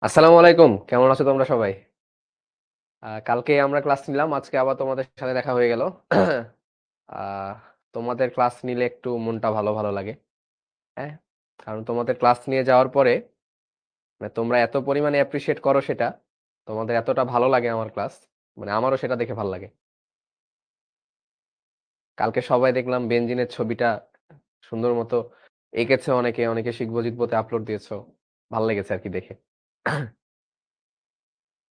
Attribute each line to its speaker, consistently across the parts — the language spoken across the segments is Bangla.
Speaker 1: আসসালামু আলাইকুম, কেমন আছো তোমরা সবাই? কালকে আমরা ক্লাস নিলাম, আজকে আবার তোমাদের সাথে দেখা হয়ে গেল। আহ, তোমাদের ক্লাস নিলে একটু মনটা ভালো ভালো লাগে। হ্যাঁ, কারণ তোমাদের ক্লাস নিয়ে যাওয়ার পরে মানে তোমরা এত পরিমাণে অ্যাপ্রিসিয়েট করো সেটা, তোমাদের এতটা ভালো লাগে আমার ক্লাস, মানে আমারও সেটা দেখে ভালো লাগে। কালকে সবাই দেখলাম বেঞ্জিনের ছবিটা সুন্দর মতো এঁকেছে, অনেকে অনেকে শিখবো জিতবোতে আপলোড দিয়েছো, ভালো লেগেছে আর কি দেখে।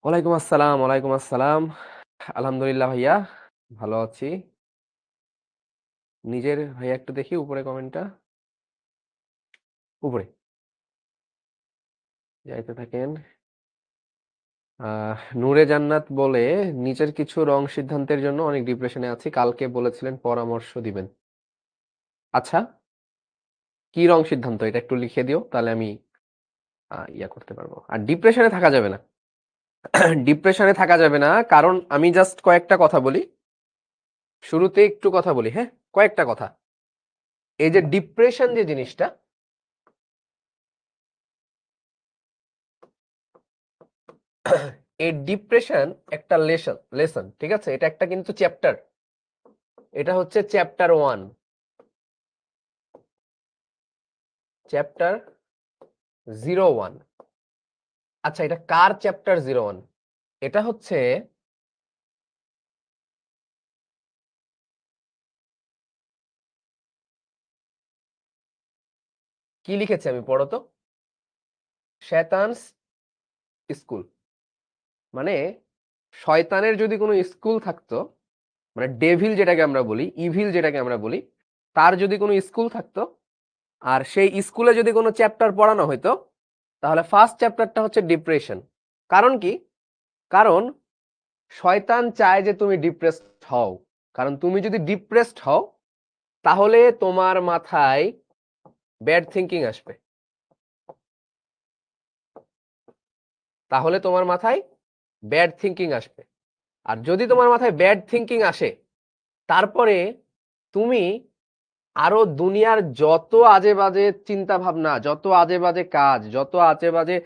Speaker 1: ওয়ালাইকুম আসসালাম, ওয়ালাইকুম আসসালাম। আলহামদুলিল্লাহ ভাইয়া, ভালো আছি। নিজের ভাইয়া একটু দেখি উপরে কমেন্টটা, উপরে যাইতে থাকেন। নূরে জান্নাত বলে, নিজের কিছু রং সিদ্ধান্তের জন্য অনেক ডিপ্রেশনে আছি, কালকে বলেছিলেন পরামর্শ দিবেন। আচ্ছা, কি রং সিদ্ধান্ত এটা একটু লিখে দিও, তাহলে আমি ইয়া করতে পারবো। আর ডিপ্রেশনে থাকা যাবে না। ডিপ্রেশনে থাকা যাবে না, কারণ আমি জাস্ট কয়েকটা কথা বলি, শুরুতে একটু কথা বলি, হ্যাঁ, কয়েকটা কথা। এই যে ডিপ্রেশন যে জিনিসটা, এই ডিপ্রেশন একটা লেসন লেসন, ঠিক আছে, এটা একটা কিন্তু চ্যাপ্টার। এটা হচ্ছে চ্যাপ্টার 1, চ্যাপ্টার 01। আচ্ছা, এটা কার চ্যাপ্টার 01? এটা হচ্ছে কি লিখেছে আমি পড়ো তো, শয়তানস স্কুল, মানে শয়তানের যদি কোনো স্কুল থাকতো, মানে ডেভিল যেটাকে আমরা বলি, ইভিল যেটাকে আমরা বলি, তার যদি কোনো স্কুল থাকতো, আর সেই স্কুলে যদি কোনো চ্যাপ্টার পড়ানো হইতো, তাহলে ফার্স্ট চ্যাপ্টারটা হচ্ছে ডিপ্রেশন। কারণ কি? কারণ শয়তান চায় যে তুমি ডিপ্রেসড হও। কারণ তুমি যদি ডিপ্রেসড হও, তাহলে তোমার মাথায় ব্যাড থিঙ্কিং আসবে। তাহলে তোমার মাথায় ব্যাড থিঙ্কিং আসবে। আর যদি তোমার মাথায় ব্যাড থিঙ্কিং আসে, তারপরে তুমি আরো দুনিয়ার যত আজে বাজে চিন্তা ভাবনা, যত আজে বাজে কাজ, যত আজে বাজে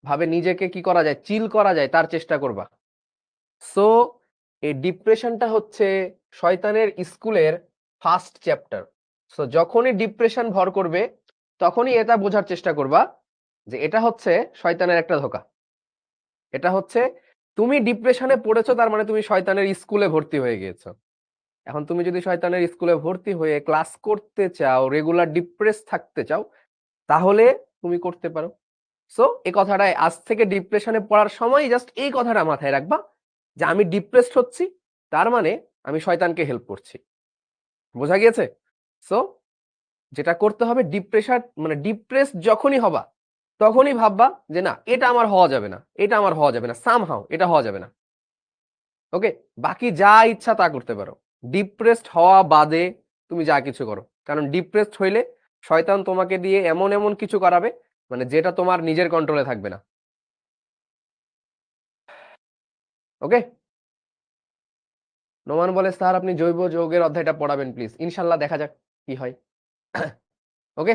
Speaker 1: ভাবে নিজেকে কি করা যায়, চিল করা যায়, তার চেষ্টা করবা। সো এই ডিপ্রেশনটা হচ্ছে শয়তানের স্কুলের ফার্স্ট চ্যাপ্টার। সো যখনই ডিপ্রেশন ভর করবে, তখনই এটা বোঝার চেষ্টা করবা যে এটা হচ্ছে শয়তানের একটা ধোঁকা। এটা হচ্ছে তুমি ডিপ্রেশনে পড়েছো, তার মানে তুমি শয়তানের স্কুলে ভর্তি হয়ে গিয়েছো। এখন তুমি যদি শয়তানের স্কুলে ভর্তি হয়ে ক্লাস করতে চাও, রেগুলার ডিপ্রেস থাকতে চাও, তাহলে তুমি করতে পারো। সো এই কথাটাই আজ থেকে ডিপ্রেশনে পড়ার সময় জাস্ট এই কথাটা মাথায় রাখবা যে আমি ডিপ্রেসড হচ্ছি, তার মানে আমি শয়তানকে হেল্প করছি। বোঝা গিয়েছে? সো যেটা করতে হবে, ডিপ্রেশন মানে ডিপ্রেস যখনই হবা, তখনই ভাববা যে না, এটা আমার হওয়া যাবে না, এটা আমার হওয়া যাবে না, সামহাও এটা হওয়া যাবে না। ওকে, বাকি যা ইচ্ছা তা করতে পারো, ডিপ্রেসড হওয়া বাদে তুমি যা কিছু করো। কারণ ডিপ্রেসড হইলে শয়তান তোমাকে দিয়ে এমন এমন কিছু করাবে, মানে যেটা তোমার নিজের কন্ট্রোলে থাকবে না। ওকে। নোমান বলে, স্যার আপনি জৈব যৌগের অধ্যায়টা পড়াবেন প্লিজ। ইনশাল্লাহ, দেখা যাক কি হয়। ওকে।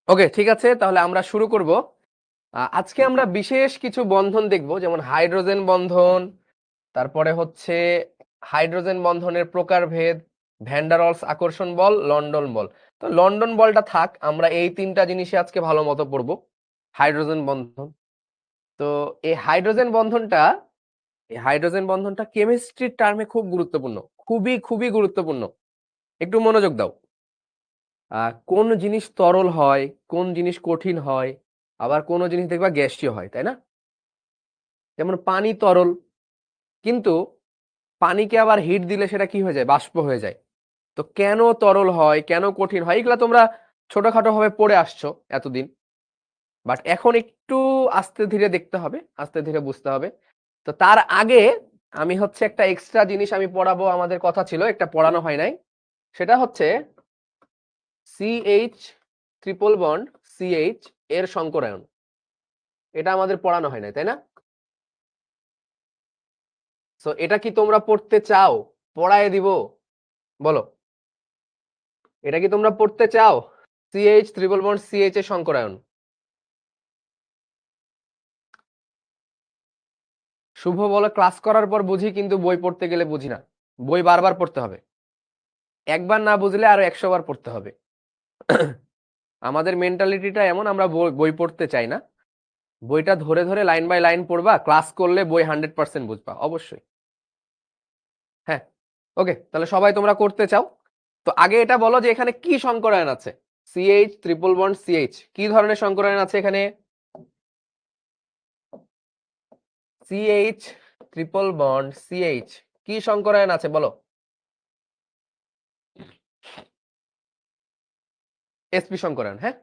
Speaker 1: ওকে, ঠিক আছে, তাহলে আমরা শুরু করব। আজকে আমরা বিশেষ কিছু বন্ধন দেখব, যেমন হাইড্রোজেন বন্ধন, তারপরে হচ্ছে হাইড্রোজেন বন্ধনের প্রকারভেদ, ভ্যান্ডারওয়ালস আকর্ষণ বল, লন্ডন বল। তো লন্ডন বলটা থাক, আমরা এই তিনটা জিনিসই আজকে ভালো মতো পড়বো। হাইড্রোজেন বন্ধন, তো এই হাইড্রোজেন বন্ধনটা, এই হাইড্রোজেন বন্ধনটা কেমিস্ট্রির টার্মে খুব গুরুত্বপূর্ণ, খুবই খুবই গুরুত্বপূর্ণ। একটু মনোযোগ দাও। কোন জিনিস তরল হয়, কোন জিনিস কঠিন হয়, আবার কোন জিনিস দেখবা গ্যাসীয় হয়, তাই না? যেমন পানি তরল, কিন্তু পানিকে আবার হিট দিলে সেটা কি হয়ে যায়, বাষ্প হয়ে যায়। তো কেন তরল হয়, কেন কঠিন হয়, এগুলা তোমরা ছোটখাটো ভাবে পড়ে আসছো এতদিন, বাট এখন একটু আস্তে ধীরে দেখতে হবে, আস্তে ধীরে বুঝতে হবে। তো তার আগে আমি হচ্ছে একটা এক্সট্রা জিনিস আমি পড়াবো, আমাদের কথা ছিল, একটা পড়ানো হয় নাই। সেটা হচ্ছে সিএইচ ট্রিপল বন্ড সিএইচ এর সংকরায়ন। এটা আমাদের পড়ানো হয় নাই, তাই না? সো এটা কি তোমরা পড়তে চাও? পড়ায় দিব? বলো, এটা কি তোমরা পড়তে চাও? CH ট্রিপল বন্ড CH এর সংকরায়ন। শুভ বলে ক্লাস করার পর বুঝি, কিন্তু বই পড়তে গেলে বুঝি না। বই বারবার পড়তে হবে, একবার না বুঝলে আরো 100 বার পড়তে হবে। আমাদের মেন্টালিটিটা এমন, আমরা বই পড়তে চাই না। বইটা ধরে ধরে লাইন বাই লাইন পড়বা, ক্লাস করলে বই 100% বুঝবা অবশ্যই। হ্যাঁ, ওকে, তাহলে সবাই তোমরা করতে চাও তো আগে এটা বলো যে এখানে কি সংকরায়ন আছে। CH ট্রিপল বন্ড CH, কি ধরনের সংকরায়ন আছে এখানে? CH ট্রিপল বন্ড CH, কি সংকরায়ন আছে বলো? sp সংকরায়ন। হ্যাঁ,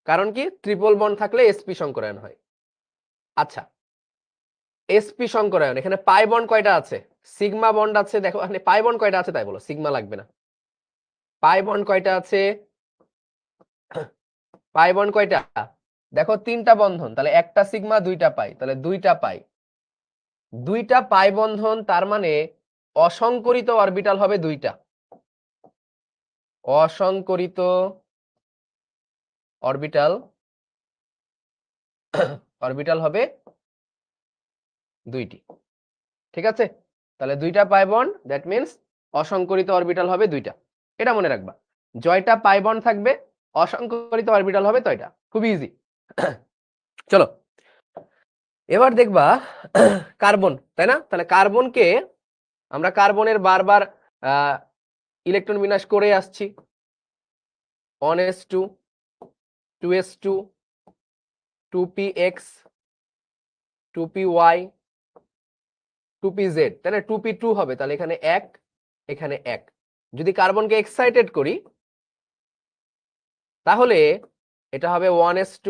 Speaker 1: কারণ কি ট্রিপল বন্ড থাকলে sp সংকরায়ন হয়। আচ্ছা, sp সংকরায়ন, এখানে পাই বন্ড কয়টা আছে? সিগমা বন্ড আছে। দেখো এখানে পাই বন্ড কয়টা আছে তাই বলো, সিগমা লাগবে না। পাই বন্ড কয়টা আছে? পাই বন্ড কয়টা? দেখো 3টা বন্ধন, তাহলে একটা সিগমা 2টা পাই, তাহলে 2টা পাই। 2টা পাই বন্ধন, তার মানে অসংকরিত অরবিটাল হবে 2টা। অসংকরিত অরবিটাল অরবিটাল হবে 2টি। ঠিক আছে, তাহলে 2টা পাই বন্ড, দ্যাট মিন্স অসংকরিত অরবিটাল হবে 2টা। এটা মনে রাখবা, জয়টা পাই বন্ড থাকবে, অসংকরিত অরবিটাল হবে তয়টা। খুব ইজি। চলো এবার দেখবা কার্বন, তাই না? তাহলে কার্বনকে আমরা কার্বনের বারবার ইলেকট্রন বিন্যাস করে আসছি। 1s2 2s2 2px 2py 2pz, তাই না? 2p2 হবে, তাহলে এখানে 1 এখানে 1। যদি কার্বনকে এক্সাইটেড করি তাহলে এটা হবে 1s2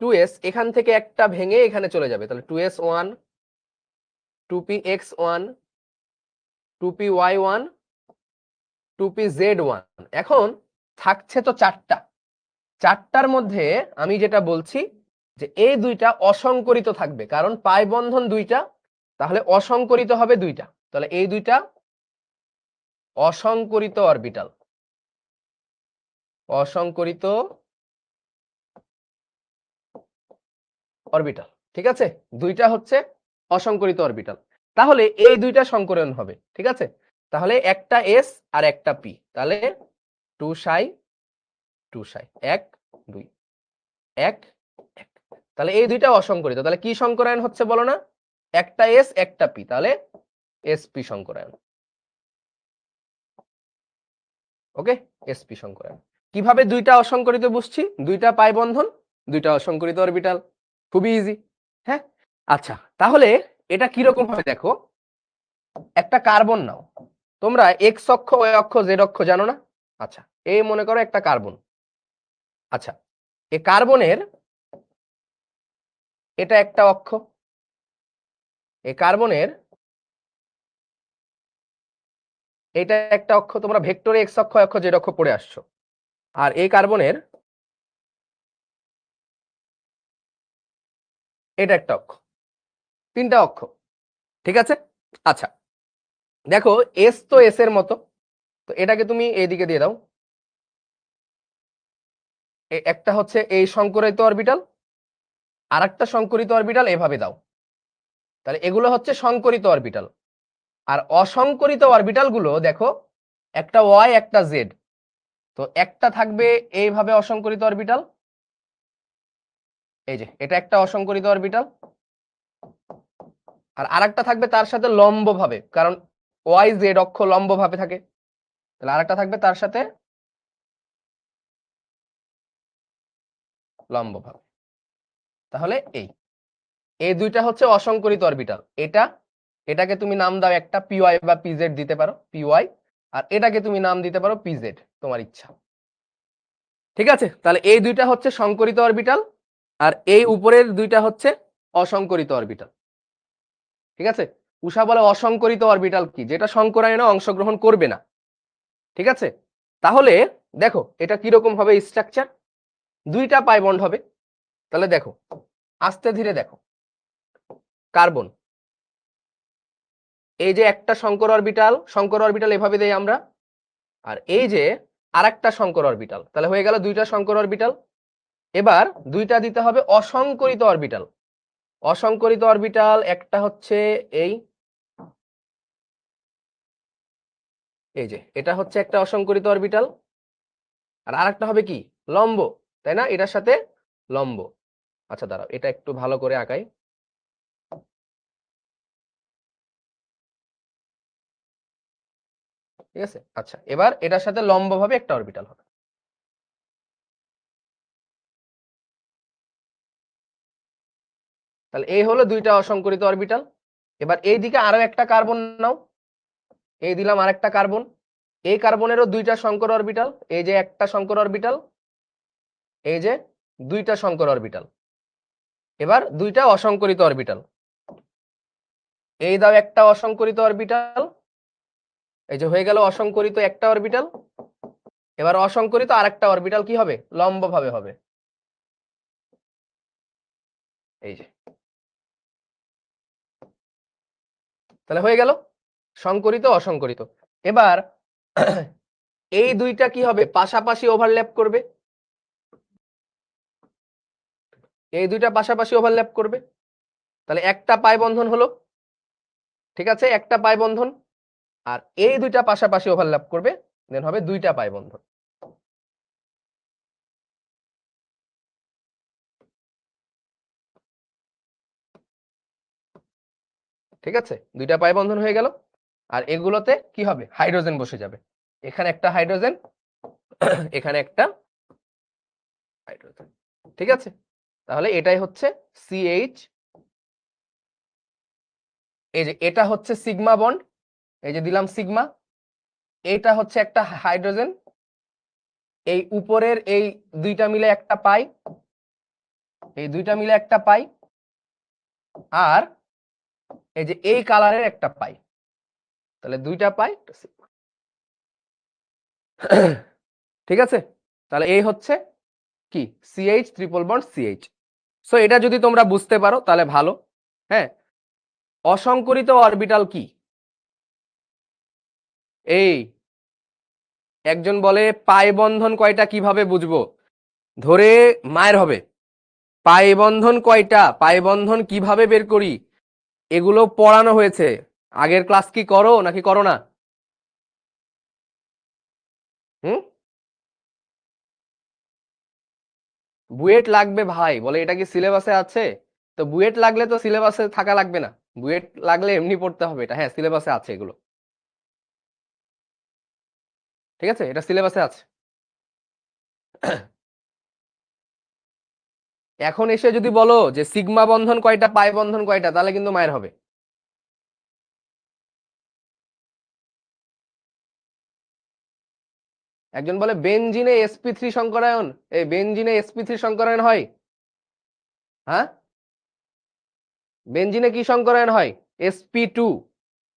Speaker 1: 2s, এখান থেকে একটা ভেঙে এখানে চলে যাবে, তাহলে 2s1 2px1 2py1 2pz1। এখন থাকছে তো 4টার মধ্যে আমি যেটা বলছি যে এই 2টা অসংকরিত থাকবে, কারণ পাই বন্ধন 2টা, তাহলে অসংকরিত হবে 2টা, তাহলে এই 2টা অসংকরিত অরবিটাল। অসংকরিত অরবিটাল, ঠিক আছে? 2টা হচ্ছে অসংকরিত অরবিটাল, তাহলে এই 2টা সংকরণ হবে। ঠিক আছে, তাহলে একটা s আর একটা p, তাহলে 2 সাই 2 সাই 1 2 1 1, তাহলে এই 2টা অসংকরিত। তাহলে কি সংকরায়ন হচ্ছে বলো না? একটা s একটা p, তাহলে sp সংকরায়ন। ওকে, sp সংকরায়ন। কিভাবে 2টা অসংকরিত বুঝছি? 2টা পাই বন্ধন, 2টা অসংকরিত অরবিটাল, খুবই ইজি। হ্যাঁ, আচ্ছা, তাহলে এটা কিরকম হবে দেখো। একটা কার্বন নাও, তোমরা এক্স অক্ষ ওয়াই অক্ষ জেড অক্ষ জানো না? আচ্ছা, এই মনে করো একটা কার্বন। আচ্ছা, এই কার্বনের এটা একটা অক্ষ, এই কার্বনের এটা একটা অক্ষ, তোমরা ভেক্টরে এক্স অক্ষ অক্ষ জেড অক্ষ পড়ে আসছো। আর এই কার্বনের এটা একটা অক্ষ, 3টা অক্ষ। ঠিক আছে, আচ্ছা দেখো এস তো এস এর মতো, তো এটাকে তুমি এইদিকে দিয়ে দাও। একটা হচ্ছে এই সংকরিত অরবিটাল, আর একটা সংকরিত অরবিটাল এভাবে দাও, তাহলে এগুলো হচ্ছে সংকরিত অরবিটাল। আর অসংকরিত অরবিটাল গুলো দেখো, একটা ওয়াই একটা জেড, তো একটা থাকবে এইভাবে অসংকরিত অরবিটাল, এই যে এটা একটা অসংকরিত অরবিটাল, আর আরেকটা থাকবে তার সাথে লম্ব ভাবে, কারণ ওয়াই জেড অক্ষ লম্ব ভাবে থাকে, তাহলে আরেকটা থাকবে তার সাথে লম্ব ভাবে। তাহলে এই 2টা হচ্ছে অসংকরিত অরবিটাল। এটাকে তুমি নাম দাও একটা পিওয়াই বা পিজেড দিতে পারো, পিওয়াই, আর এটাকে তুমি নাম দিতে পারো পিজেড, তোমার ইচ্ছা। ঠিক আছে, তাহলে এই 2টা হচ্ছে সংকরিত অরবিটাল, আর এই উপরের 2টা হচ্ছে অসংকরিত অরবিটাল। ঠিক আছে, উষা বলে অসংকরিত অরবিটাল কি? যেটা সংকরায়নে অংশগ্রহণ করবে না। ঠিক আছে, তাহলে দেখো এটা কিরকম হবে স্ট্রাকচার। 2টা পাই বন্ড হবে, তাহলে দেখো আস্তে ধীরে দেখো, কার্বন এই যে একটা শঙ্কর অরবিটাল এভাবে দেই আমরা, আর এই যে আরেকটা শঙ্কর অরবিটাল, তাহলে হয়ে গেল দুইটা শঙ্কর অরবিটাল। এবার দুইটা দিতে হবে অসংকরিত অরবিটাল। অসংকরিত অরবিটাল একটা হচ্ছে এই যে এটা হচ্ছে একটা অসংকরিত অরবিটাল, আর আরেকটা হবে কি লম্ব, তাই না, এটার সাথে লম্ব। আচ্ছা দাঁড়াও, এটা একটু ভালো করে আঁকাই। ঠিক আছে, আচ্ছা এবার এটার সাথে লম্ব ভাবে একটা অরবিটাল হবে। তাহলে এই হলো দুইটা অসংকরিত অরবিটাল। এবার এই দিকে আরো একটা কার্বন নাও, এই দিলাম আরেকটা কার্বন, এই কার্বনেরও দুইটা শঙ্কর অরবিটাল, এই যে একটা শঙ্কর অরবিটাল, এই যে দুইটা শঙ্কর অরবিটাল। এবার দুইটা অসংকরিত অরবিটাল, এই দাও একটা অসংকরিত অরবিটাল, এই যে হয়ে গেল অসংকরিত একটা অরবিটাল। এবার অসংকরিত আরেকটা অরবিটাল কি হবে, লম্ব ভাবে হবে, এই যে। তাহলে হয়ে গেল সংকরিত অসংকরিত। এবার এই দুইটা কি হবে, পাশাপাশি ওভারল্যাপ করবে, এই দুইটা পাশাপাশি ওভারল্যাপ করবে, তাহলে একটা পাই বন্ধন হলো, ঠিক আছে, একটা পাই বন্ধন। আর এই দুইটা পাশাপাশি ওভারল্যাপ করবে, দেন হবে দুইটা পাই বন্ধন। ঠিক আছে, দুইটা পাই বন্ধন হয়ে গেল। আর এগুলোতে কি হবে, হাইড্রোজেন বসে যাবে, এখানে একটা হাইড্রোজেন, এখানে একটা হাইড্রোজেন। ঠিক আছে, তাহলে এটাই হচ্ছে সিএইচ। এই যে এটা হচ্ছে সিগমা বন্ড, এই যে দিলাম সিগমা, এইটা হচ্ছে একটা হাইড্রোজেন, এই উপরের এই দুইটা মিলে একটা পাই, এই দুইটা মিলে একটা পাই, আর এই যে এই কালারের একটা পাই, তাহলে দুইটা পাই একটা সিগমা। ঠিক আছে, তাহলে এই হচ্ছে কি CH triple bond CH. So এটা যদি তোমরা বুঝতে পারো তাহলে ভালো। হ্যাঁ, অসংকরিত অরবিটাল কি, এই একজন বলে পাই বন্ধন কয়টা কিভাবে বুঝবো, ধরে মায়ের হবে, পাই বন্ধন কয়টা, পাই বন্ধন কিভাবে বের করি, এগুলো পড়ানো হয়েছে। আগের ক্লাস কি করো নাকি করো না? হুম, বুয়েট লাগবে ভাই, বলে এটা কি সিলেবাসে আছে? তো বুয়েট লাগলে তো সিলেবাসে থাকা লাগবে না, বুয়েট লাগলে এমনি পড়তে হবে এটা, হ্যাঁ সিলেবাসে আছে এগুলো। ঠিক আছে, এটা সিলেবাসে আছে। এখন এসে যদি বলো যে সিগমা বন্ধন কয়টা পাই বন্ধন কয়টা, তাহলে কিন্তু মায়ের হবে। একজন বলে বেনজিনে sp3 সংকরায়ন, এই বেনজিনে sp3 সংকরায়ন হয়? হ্যাঁ, বেনজিনে কি সংকরায়ন হয়? sp2,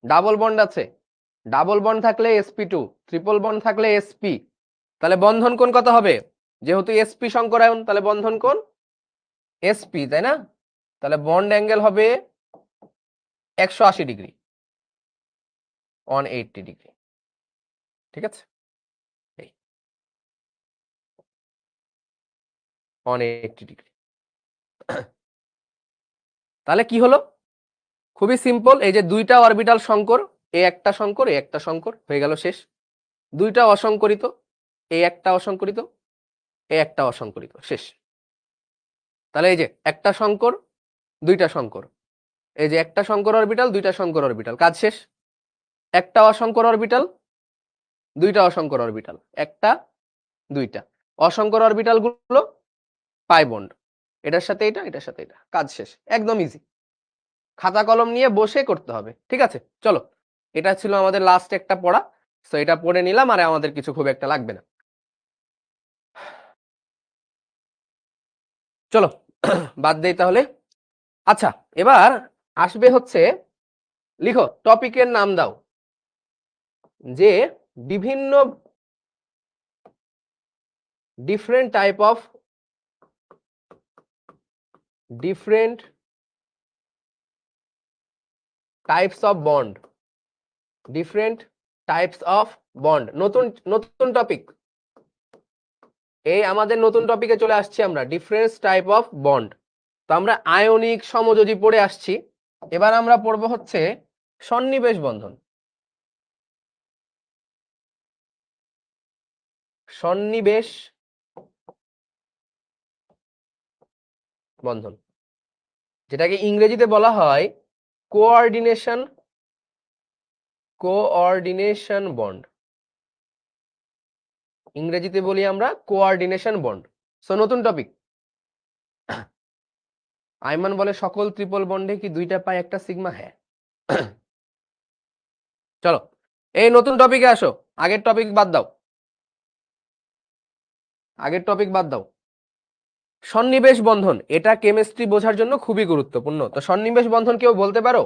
Speaker 1: ডাবল বন্ড আছে, ডাবল বন্ড থাকলে sp2, ট্রিপল বন্ড থাকলে sp, তাহলে বন্ধন কোণ কত হবে, যেহেতু sp সংকরায়ন তাহলে বন্ধন কোণ sp, তাই না? তাহলে বন্ড অ্যাঙ্গেল হবে 180 ডিগ্রি, 180 ডিগ্রি। ঠিক আছে, এই 180 ডিগ্রি। তাহলে কি হলো, খুবই সিম্পল, এই যে দুইটা অরবিটাল সংকর, এ একটা সংকর এ একটা সংকর, হয়ে গেল শেষ। দুইটা অসংকরিত, এ একটা অসংকরিত এ একটা অসংকরিত, শেষ। তাহলে এই যে একটা সংকর দুইটা সংকর, এই যে একটা সংকর অরবিটাল দুইটা সংকর অরবিটাল, কাজ শেষ। একটা অসংকর অরবিটাল দুইটা অসংকর অরবিটাল, একটা দুইটা অসংকর অরবিটাল গুলো পাই বন্ড, এটার সাথে এটা এটার সাথে এটা, কাজ শেষ, একদম ইজি। খাতা কলম নিয়ে বসে করতে হবে। ঠিক আছে, চলো, এটা ছিল আমাদের লাস্ট একটা পড়া, তো এটা পড়ে নিলাম, আর আমাদের কিছু খুব একটা লাগবে না। চলো বাদ দেই তাহলে। আচ্ছা, এবার আসবে হচ্ছে, লিখো টপিকের নাম দাও, যে বিভিন্ন different type of different types of bond, different types of bond. নতুন নতুন টপিক, এই আমাদের নতুন টপিকে চলে আসছি আমরা, ডিফারেন্ট টাইপ অফ বন্ড। তো আমরা আয়নিক সমযোজী পড়ে আসছি, এবার আমরা পড়বো হচ্ছে সন্নিবেশ বন্ধন। সন্নিবেশ বন্ধন, যেটাকে ইংরেজিতে বলা হয় কোঅর্ডিনেশন বন্ড। ইংরেজিতে বলি আমরা কোঅর্ডিনেশন বন্ড। সো নতুন টপিক। আইমান বলে সকল ট্রিপল বন্ডে কি দুইটা পাই একটা সিগমা? হ্যাঁ। চলো এই নতুন টপিকে আসো, আগের টপিক বাদ দাও, আগের টপিক বাদ দাও। সন্নিবেশ বন্ধন, এটা কেমিস্ট্রি বোঝার জন্য খুবই গুরুত্বপূর্ণ। তো সন্নিবেশ বন্ধন কেউ বলতে পারো?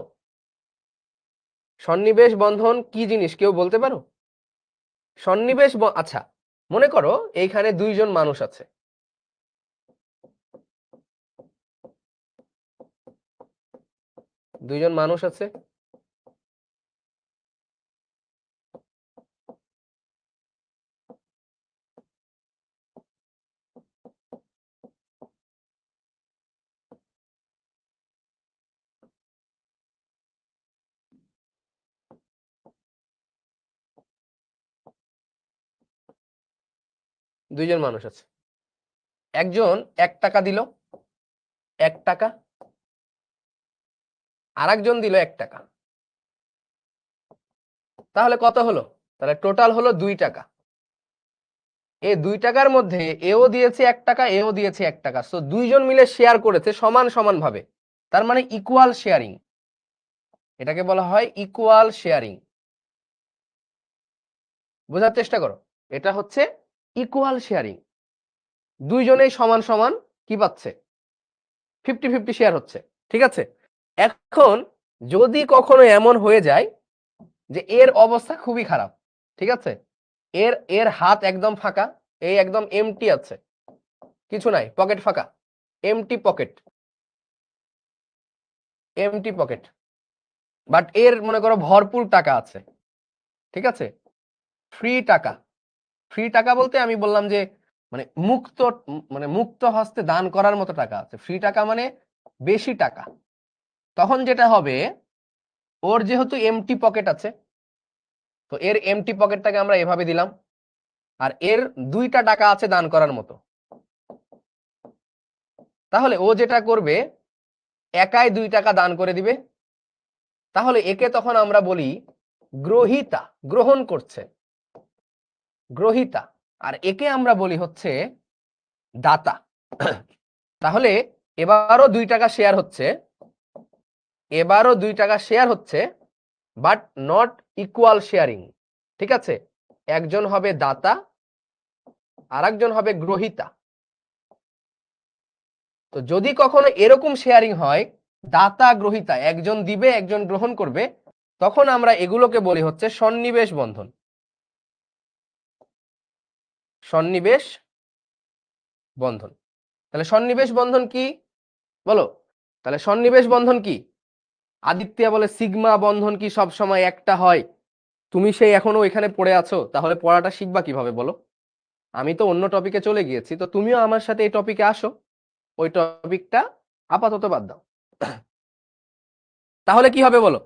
Speaker 1: সন্নিবেশ বন্ধন কি জিনিস কেউ বলতে পারো? আচ্ছা, মনে করো এইখানে দুইজন মানুষ আছে, দুইজন মানুষ আছে, দুইজন মানুষ আছে, একজন 1 টাকা দিল, 1 টাকা, আর একজন দিল 1 টাকা। তাহলে কত হলো? তাহলে টোটাল হলো 2 টাকা। এই 2 টাকার মধ্যে এও দিয়েছে 1 টাকা, এও দিয়েছে 1 টাকা। সো দুইজন মিলে শেয়ার করেছে সমান সমান ভাবে, তার মানে ইকুয়াল শেয়ারিং। এটাকে বলা হয় ইকুয়াল শেয়ারিং। বোঝার চেষ্টা করো, এটা হচ্ছে ইকুয়াল শেয়ারিং। দুইজনেই সমান সমান কি পাচ্ছে? 50-50 শেয়ার হচ্ছে। ঠিক আছে, এখন যদি কখনো এমন হয়ে যায় যে এর অবস্থা খুবই খারাপ, ঠিক আছে, এর এর হাত একদম ফাঁকা, এই একদম এমটি আছে, কিছু নাই, পকেট ফাঁকা, empty pocket, empty pocket, but এর মনে করো ভরপুর টাকা আছে, ঠিক আছে, ফ্রি টাকা। ফ্রি টাকা বলতে আমি বললাম যে মানে মুক্ত, মানে মুক্ত হস্তে দান করার মতো টাকা আছে, ফ্রি টাকা মানে বেশি টাকা। তখন যেটা হবে, ওর যেহেতু এমটি পকেট আছে, তো এর এমটি পকেটটাকে আমরা এভাবে দিলাম, আর এর 2টা টাকা আছে দান করার মতো। তাহলে ও যেটা করবে, একাই 2 টাকা দান করে দিবে। তাহলে একে তখন আমরা বলি গ্রহিতা, গ্রহণ করছে, গ্রহিতা। আর একে আমরা বলি হচ্ছে দাতা। তাহলে এবারও 2 টাকা শেয়ার হচ্ছে, এবারও 2 টাকা শেয়ার হচ্ছে, বাট নট ইকুয়াল শেয়ারিং। ঠিক আছে, একজন হবে দাতা আর একজন হবে গ্রহিতা। তো যদি কখনো এরকম শেয়ারিং হয়, দাতা গ্রহিতা একজন দিবে একজন গ্রহণ করবে, তখন আমরা এগুলোকে বলি হচ্ছে সন্নিবেশ বন্ধন। সন্নিবেশ বন্ধন। তাহলে সন্নিবেশ বন্ধন কি বলো? তাহলে সন্নিবেশ বন্ধন কি? আদিত্যা বলে সিগমা বন্ধন কি সব সময় একটা হয়? তুমি সেই এখনো এখানে পড়ে আছো, তাহলে পড়াটা শিখবা কিভাবে বলো? আমি তো অন্য টপিকে চলে গিয়েছি, তো তুমিও আমার সাথে এই টপিকে আসো, ওই টপিকটা আপাতত বাদ দাও। তাহলে কি হবে বলো?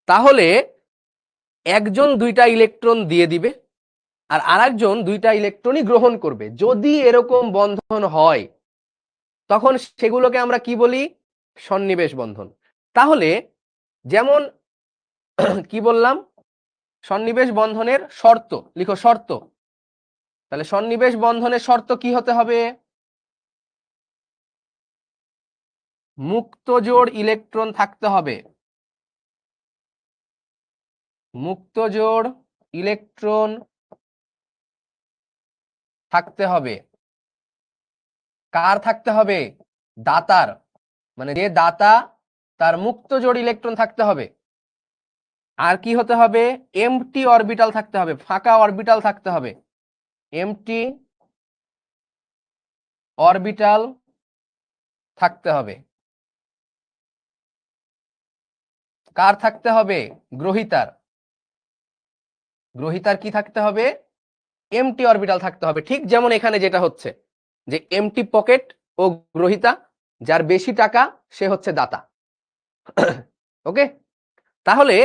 Speaker 1: তাহলে একজন 2টা ইলেকট্রন দিয়ে দিবে, আর আরেকজন 2টা ইলেকট্রনই গ্রহণ করবে। যদি এরকম বন্ধন হয়, তখন সেগুলোকে আমরা কি বলি? সন্নিবেশ বন্ধন। তাহলে যেমন কি বললাম, সন্নিবেশ বন্ধনের শর্ত লিখো, শর্ত। তাহলে সন্নিবেশ বন্ধনের শর্ত কি হতে হবে? মুক্ত জোড় ইলেকট্রন থাকতে হবে, মুক্ত জোড় ইলেকট্রন থাকতে হবে। কার থাকতে হবে? দাতার, মানে যে দাতা তার মুক্ত জোড় ইলেকট্রন থাকতে হবে। আর কি হতে হবে? এমটি অরবিটাল থাকতে হবে, ফাঁকা অরবিটাল থাকতে হবে, এমটি অরবিটাল থাকতে হবে। কার থাকতে হবে? গ্রহিতার। গ্রহিতার কি থাকতে হবে, এমটি অরবিটাল থাকতে হবে। ঠিক যেমন এখানে যেটা হচ্ছে যে এমটি পকেট ও গ্রহিতা, যার বেশি টাকা সে হচ্ছে দাতা। ওকে, তাহলে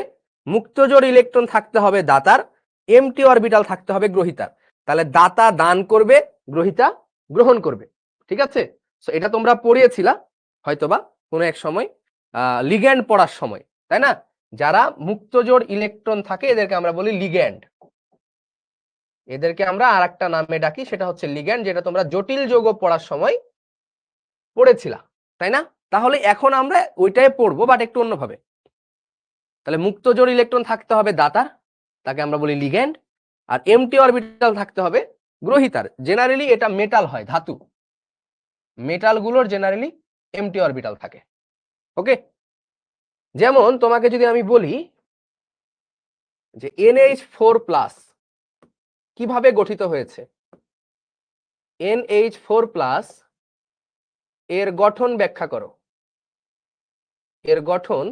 Speaker 1: মুক্তজোড় ইলেকট্রন থাকতে হবে দাতার, এমটি অরবিটাল থাকতে হবে গ্রহিতার। তাহলে দাতা দান করবে, গ্রহিতা গ্রহণ করবে। ঠিক আছে, সো এটা তোমরা পড়িয়েছিলা হয়তোবা কোনো এক সময় লিগ্যান্ড পড়ার সময়, তাই না? যারা মুক্তজোড় ইলেকট্রন থাকে এদেরকে আমরা বলি লিগ্যান্ড, এদেরকে আমরা আর একটা নামে ডাকি, সেটা হচ্ছে লিগ্যান্ড, যেটা তোমরা জটিল যৌগ পড়ার সময় পড়েছিলা, তাই না? তাহলে এখন আমরা ওইটাই পড়বো, বাট একটু অন্যভাবে। তাহলে মুক্তজোড় ইলেকট্রন থাকতে হবে দাতার, তাকে আমরা বলি লিগ্যান্ড, আর এমটি অরবিটাল থাকতে হবে গ্রহিতার। জেনারেলি এটা মেটাল হয়, ধাতু, মেটালগুলোর জেনারেলি এমটি অরবিটাল থাকে। ওকে, যেমন তোমাকে যদি আমি বলি যে NH4+ কিভাবে গঠিত হয়েছে, NH4+ এর গঠন ব্যাখ্যা করো, এর গঠন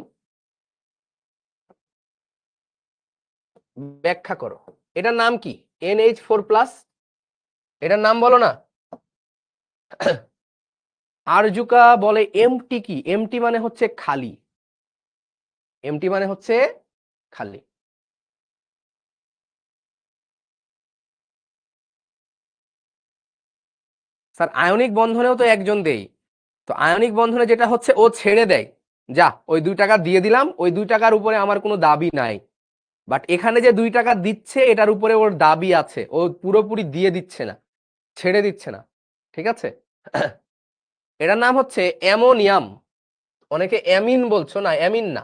Speaker 1: ব্যাখ্যা করো। এটার নাম কি? NH4+, এটার নাম বলো না। আরজুকা বলে এমটি কি? এমটি মানে হচ্ছে খালি, এমটি মানে হচ্ছে খালি। স্যার আয়নিক বন্ধনেও তো একজন দেই, তো আয়নিক বন্ধনে যেটা হচ্ছে ও ছেড়ে দেয়, যা ওই 2 টাকা দিয়ে দিলাম, ওই 2 টাকার উপরে আমার কোনো দাবি নাই। বাট এখানে যে 2 টাকা দিচ্ছে এটার উপরে ওর দাবি আছে, ও পুরোপুরি দিয়ে দিচ্ছে না, ছেড়ে দিচ্ছে না। ঠিক আছে, এটার নাম হচ্ছে অ্যামোনিয়াম। অনেকে অ্যামিন বলছো, না অ্যামিন না,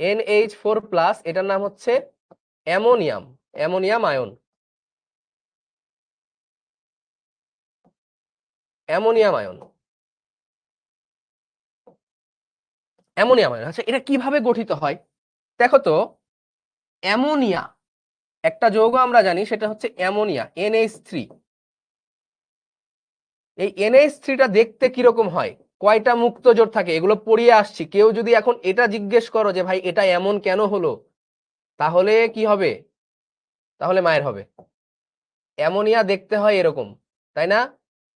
Speaker 1: NH4+, এটার নাম হচ্ছে ammonium, ammonium ion, ammonium ion, ammonium ion. আচ্ছা, এটা কিভাবে গঠিত হয় দেখো তো। অ্যামোনিয়া একটা যৌগ আমরা জানি, সেটা হচ্ছে অ্যামোনিয়া, NH3। এই NH3টা দেখতে কিরকম হয়, কয়টা মুক্তজোড় থাকে, এগুলো পড়িয়ে আসছি। কেউ যদি এখন এটা জিজ্ঞেস করো যে ভাই এটা এমন কেন হলো, তাহলে কি হবে? তাহলে মায়ের হবে। অ্যামোনিয়া দেখতে হয় এরকম, তাই না?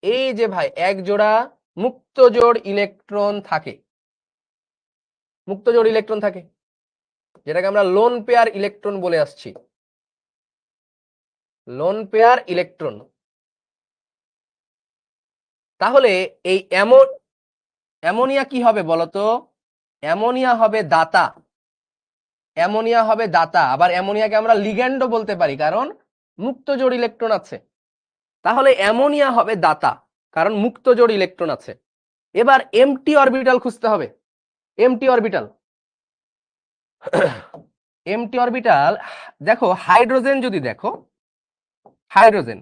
Speaker 1: এই যে ভাই এক জোড়া মুক্তজোড় ইলেকট্রন থাকে, মুক্তজোড় ইলেকট্রন থাকে, যেটাকে আমরা লোন পেয়ার ইলেকট্রন বলে আসছি, লোন পেয়ার ইলেকট্রন। তাহলে এই অ্যামোনিয়া কি হবে বলতো? অ্যামোনিয়া হবে দাতা, অ্যামোনিয়া হবে দাতা। আবার অ্যামোনিয়াকে আমরা লিগ্যান্ডও বলতে পারি, কারণ মুক্তজোড় ইলেকট্রন আছে। তাহলে অ্যামোনিয়া হবে দাতা, কারণ মুক্তজোড় ইলেকট্রন আছে। এবার এমটি অরবিটাল খুঁজতে হবে, এমটি অরবিটাল। এমটি অরবিটাল দেখো, হাইড্রোজেন যদি দেখো, হাইড্রোজেন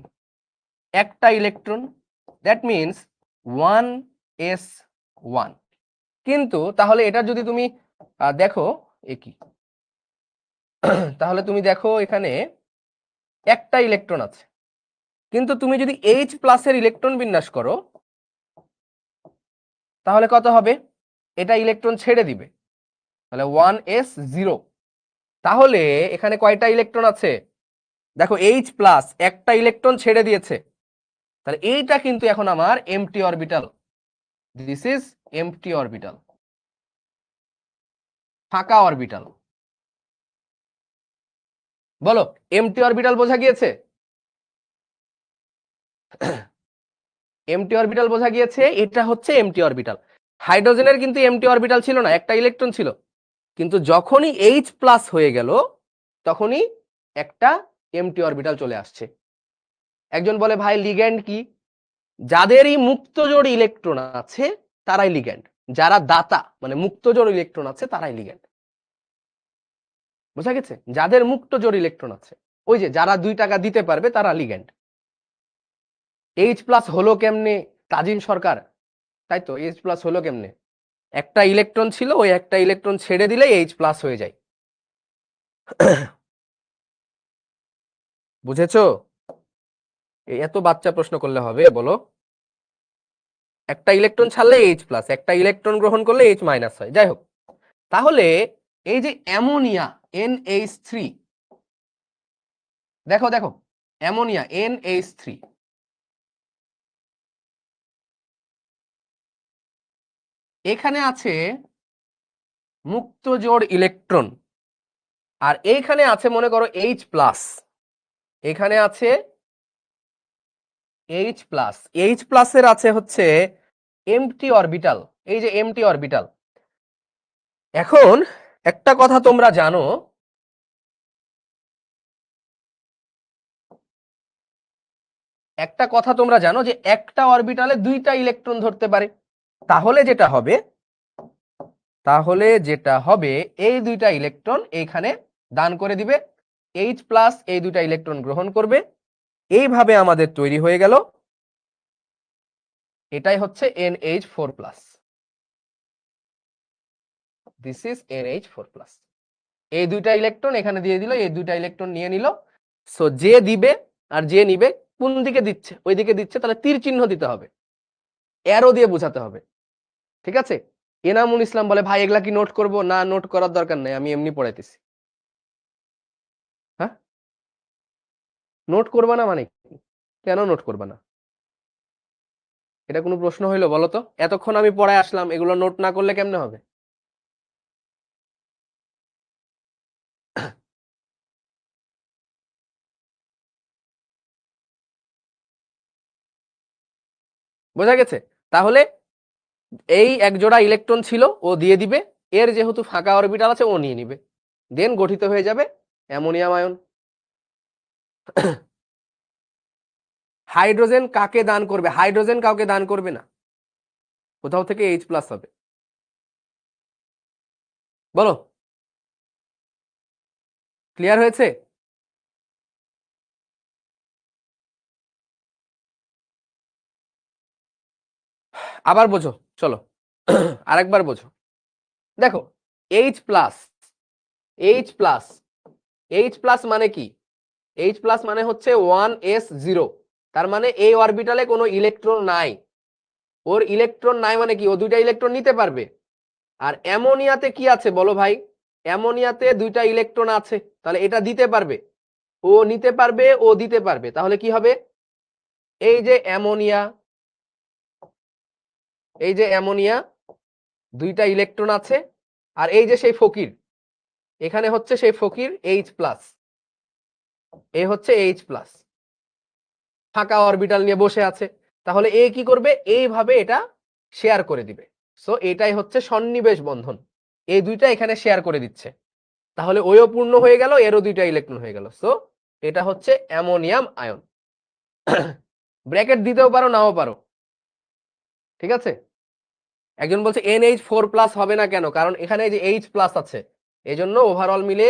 Speaker 1: একটা ইলেকট্রন, দ্যাট মিনস 1s1। কিন্তু তাহলে এটা যদি তুমি দেখো কি, তাহলে তুমি দেখো এখানে একটা ইলেকট্রন আছে, কিন্তু তুমি যদি H+ এর ইলেকট্রন বিন্যাস করো তাহলে কত হবে? এটা ইলেকট্রন ছেড়ে দিবে, তাহলে 1s0। তাহলে এখানে কয়টা ইলেকট্রন আছে দেখো, H+ একটা ইলেকট্রন ছেড়ে দিয়েছে, তাহলে এইটা কিন্তু এখন আমার empty orbital. This is empty orbital, ফাঁকা অরবিটাল। বলো, এমটি অরবিটাল বোঝা গিয়েছে? এমটি অরবিটাল বোঝা গিয়েছে, এটা হচ্ছে এমটি অরবিটাল। হাইড্রোজেনের কিন্তু এমটি অরবিটাল ছিল না, একটা ইলেকট্রন ছিল, কিন্তু যখনই H+ হয়ে গেল তখনই একটা এমটি অরবিটাল চলে আসছে। একজন বলে ভাই লিগ্যান্ড কি? যাদেরই মুক্তজোড় ইলেকট্রন আছে তারাই লিগ্যান্ড, যারা দাতা মানে মুক্তজোড় ইলেকট্রন আছে তারাই লিগ্যান্ড। বুঝা গেছে? যাদের মুক্তজোড় ইলেকট্রন আছে, ওই যে যারা 2 টাকা দিতে পারবে তারা লিগ্যান্ড। H+ হলো কেমনে? কাজিন সরকার, তাই তো। H+ হলো কেমনে? একটা ইলেকট্রন ছিল, ওই একটা ইলেকট্রন ছেড়ে দিলে H+ হয়ে যায়। বুঝেছো? এত বাচ্চা প্রশ্ন করলে হবে বলো? একটা ইলেকট্রন ছাড়লে H+, একটা ইলেকট্রন গ্রহণ করলে H- হয়। যাই হোক, তাহলে এই যে অ্যামোনিয়া NH3, দেখো দেখো অ্যামোনিয়া NH3, এখানে আছে মুক্ত জোড় ইলেকট্রন, আর এইখানে আছে মনে করো H+, এখানে আছে H+, এর আছে হচ্ছে এমটি অরবিটাল, এই যে এমটি অরবিটাল। এখন একটা কথা তোমরা জানো, যে একটা অরবিটালে দুইটা ইলেকট্রন ধরতে পারে। তাহলে যেটা হবে এই দুইটা ইলেকট্রন এইখানে দান করে দিবে, H+ এই দুইটা ইলেকট্রন গ্রহণ করবে, এইভাবে আমাদের তৈরি হয়ে গেল, এটাই হচ্ছে NH4+। This is NH4+। এই দুইটা ইলেকট্রন এখানে দিয়ে দিল, এই দুইটা ইলেকট্রন নিয়ে নিল। সো যে দিবে আর যে নিবে কোন দিকে দিচ্ছে, ওই দিকে দিচ্ছে, তাহলে তীর চিহ্ন দিতে হবে, অ্যারো দিয়ে বোঝাতে হবে। ঠিক আছে? এনামুল ইসলাম বলে ভাই এগুলা কি নোট করব? না, নোট করার দরকার নাই, আমি এমনি পড়াইতেছি। হ্যাঁ, নোট করবা না মানে কি? কেন নোট করবা না? এটা কোনো প্রশ্ন হইলো বলো তো? এতক্ষণ আমি পড়ায় আসলাম, এগুলো নোট না করলে কেমনে হবে? বোঝা গেছে? তাহলে এই এক জোড়া ইলেকট্রন ছিল, ও দিয়ে দিবে, এর যেহেতু ফাঁকা অরবিটাল আছে ও নিয়ে নিবে, দেন গঠিত হয়ে যাবে অ্যামোনিয়াম আয়ন। হাইড্রোজেন কাকে দান করবে? হাইড্রোজেন কাউকে দান করবে না, কোথাও থেকে H+ হবে। বলো, ক্লিয়ার হয়েছে? আবার বোঝো, চলো আরেকবার বোঝো। দেখো H+, H+ মানে কি? H+ মানে হচ্ছে 1s0, তার মানে এই অরবিটালে কোনো ইলেকট্রন নাই। ওর ইলেকট্রন নাই মানে কি? ও দুইটা ইলেকট্রন নিতে পারবে। আর অ্যামোনিয়াতে কি আছে বলো ভাই? অ্যামোনিয়াতে দুইটা ইলেকট্রন আছে, তাহলে এটা দিতে পারবে, ও নিতে পারবে, ও দিতে পারবে। তাহলে কি হবে? এই যে অ্যামোনিয়া, দুইটা ইলেকট্রন আছে, আর এই যে সেই ফকির, এখানে হচ্ছে সেই ফকির H+, এ হচ্ছে H+, ফাঁকা অরবিটাল নিয়ে বসে আছে। তাহলে এ কি করবে? এইভাবে এটা শেয়ার করে দিবে। সো এটাই হচ্ছে সন্নিবেশ বন্ধন, এই দুইটা এখানে শেয়ার করে দিচ্ছে। তাহলে ওইও পূর্ণ হয়ে গেল, এরও দুইটা ইলেকট্রন হয়ে গেল। সো এটা হচ্ছে অ্যামোনিয়াম আয়ন। ব্র্যাকেট দিতেও পারো, নাও পারো, ঠিক আছে? একজন বলছে NH4+ হবে না কেন? কারণ এখানে যে H+ আছে, এজন্য ওভারঅল মিলে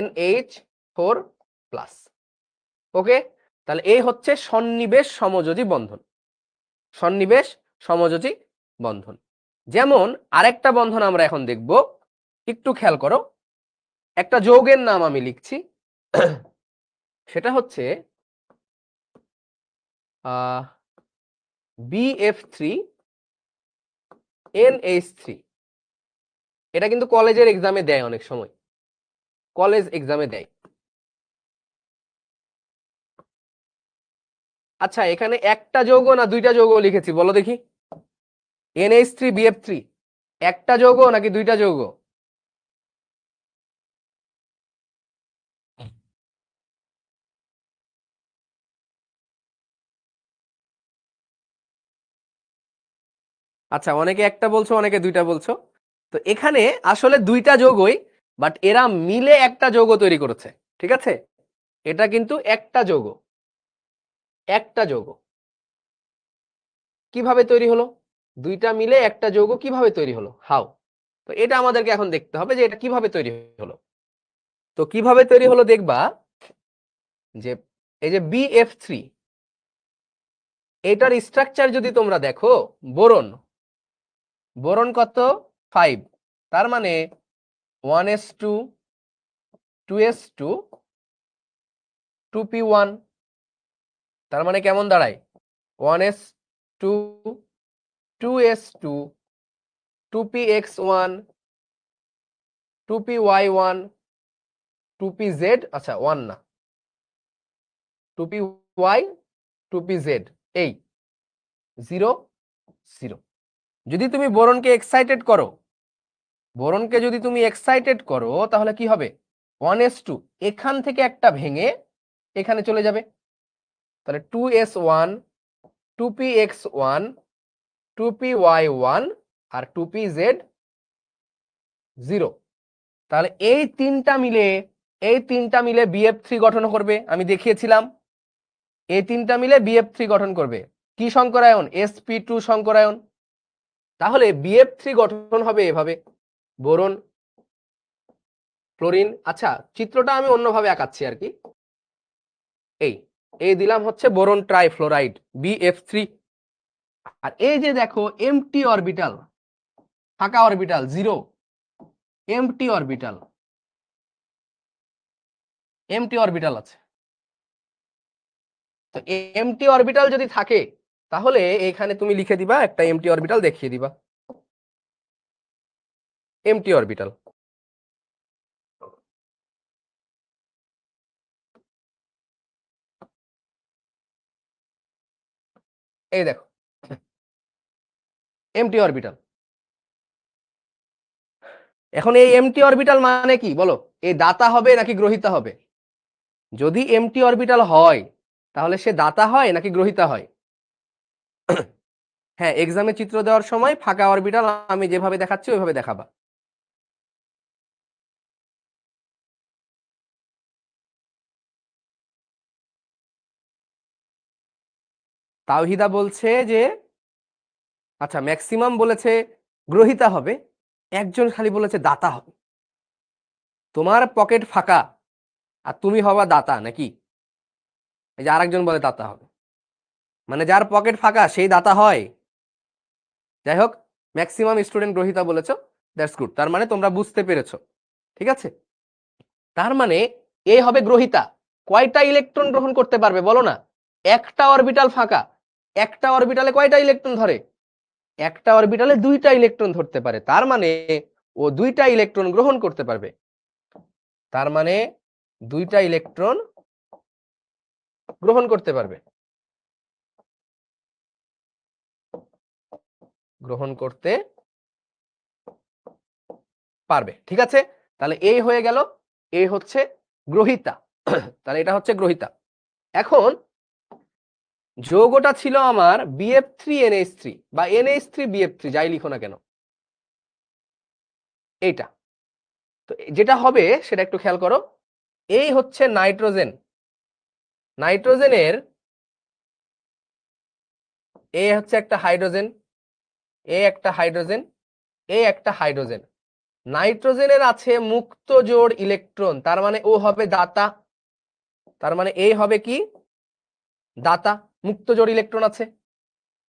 Speaker 1: NH4+। ওকে, তাহলে এই হচ্ছে সন্নিবেশ সমযোজী বন্ধন, সন্নিবেশ সমযোজী বন্ধন। যেমন আরেকটা বন্ধন আমরা এখন দেখব, একটু খেয়াল করো। একটা যৌগের নাম আমি লিখছি, সেটা হচ্ছে BF3NH3। এটা কিন্তু কলেজের এক্সামে দেয়, অনেক সময় কলেজ এক্সামে দেয়। আচ্ছা, এখানে একটা যৌগ না দুইটা যৌগ লিখেছি বলো দেখি? NH3BF3 একটা যৌগ নাকি দুইটা যৌগ? আচ্ছা, অনেকে একটা বলছো, অনেকে দুইটা বলছো। তো এখানে আসলে দুইটা যৌগই, বাট এরা মিলে একটা যৌগ তৈরি করেছে। ঠিক আছে, এটা কিন্তু একটা যৌগ, একটা যৌগ। কিভাবে তৈরি হলো? দুইটা মিলে একটা যৌগ কিভাবে তৈরি হলো? হাউ? তো এটা আমাদেরকে এখন দেখতে হবে যে এটা কিভাবে তৈরি হলো। তো কিভাবে তৈরি হলো দেখবা, যে এই যে BF3, এটার স্ট্রাকচার যদি তোমরা দেখো, বোরন, বোরন কত? 5, তার মানে 1s2 2s2 2p1, তার মানে কেমন দাঁড়ায়? 1s2 2s2 2px1 2py1 2pz, আচ্ছা 1 না, 2py 2pz, এই 0 0। যদি তুমি বোরনকে এক্সাইটেড করো, বোরনকে যদি তুমি এক্সাইটেড করো তাহলে কি হবে, 1s2 এখান থেকে একটা ভেঙে এখানে চলে যাবে, তাহলে 2s1 2px1 2py1 আর 2pz 0। তাহলে এই তিনটা মিলে BF3 গঠন করবে, আমি দেখিয়েছিলাম এই তিনটা মিলে BF3 গঠন করবে। কি সংকরায়ন? sp2 সংকরায়ন। তাহলে BF3 গঠন হবে এভাবে, বোরন ক্লোরিন। আচ্ছা চিত্রটা আমি অন্যভাবে আঁকাচ্ছি আর কি, এই দিলাম হচ্ছে বোরন ট্রাইফ্লোরাইড BF3, আর এই যে দেখো এমটি অরবিটাল, ফাঁকা অরবিটাল 0, এমটি অরবিটাল আছে। তো এমটি অরবিটাল যদি থাকে তাহলে এখানে তুমি লিখে দিবা একটা এমটি অরবিটাল, দেখিয়ে দিবা এমটি অরবিটাল। এই দেখো এমটি অরবিটাল। এখন এই এমটি অরবিটাল মানে কি বলো, এই দাতা হবে নাকি গ্রহিতা হবে? যদি এমটি অরবিটাল হয় তাহলে সে দাতা হয় নাকি গ্রহিতা হয়? হ্যাঁ, এক্সামে চিত্র দেওয়ার সময় ফাঁকা অরবিটাল আমি যেভাবে দেখাচ্ছি ওইভাবে দেখাবা। তাওহিদা বলছে যে আচ্ছা ম্যাক্সিমাম বলেছে গ্রহিতা হবে, একজন খালি বলেছে দাতা হবে। তোমার পকেট ফাঁকা আর তুমি হবা দাতা নাকি? এই যে আরেকজন বলে দাতা হবে, মানে যার পকেট ফাঁকা সেই দাতা হয়। যাই হোক, ম্যাক্সিমাম স্টুডেন্ট গ্রহিতা বলেছো, দ্যাটস গুড। তার মানে তোমরা বুঝতে পেরেছো, ঠিক আছে? তার মানে এ হবে গ্রহিতা। কয়টা ইলেকট্রন গ্রহণ করতে পারবে বলো না? একটা অরবিটাল ফাঁকা, একটা অরবিটালে কয়টা ইলেকট্রন ধরে? একটা অরবিটালে 2টা ইলেকট্রন ধরতে পারে, তার মানে ও 2টা ইলেকট্রন গ্রহণ করতে পারবে। তার মানে 2টা ইলেকট্রন গ্রহণ করতে পারবে, গ্রহণ করতে পারবে, ঠিক আছে? তাহলে এই হয়ে গেল, এই হচ্ছে গ্রহিতা। তাহলে এটা হচ্ছে গ্রহিতা। এখন যৌগটা ছিল আমার BF3NH3 বা NH3BF3, যাই লিখো না কেন, এইটা। তো যেটা হবে সেটা একটু খেয়াল করো, এই হচ্ছে নাইট্রোজেন, নাইট্রোজেনের এ হচ্ছে একটা হাইড্রোজেন, এ একটা হাইড্রোজেন, এ একটা হাইড্রোজেন। নাইট্রোজেনের আছে মুক্ত জোড় ইলেকট্রন, তার মানে ও হবে দাতা। তার মানে এই হবে কি দাতা, মুক্ত জোড় ইলেকট্রন আছে।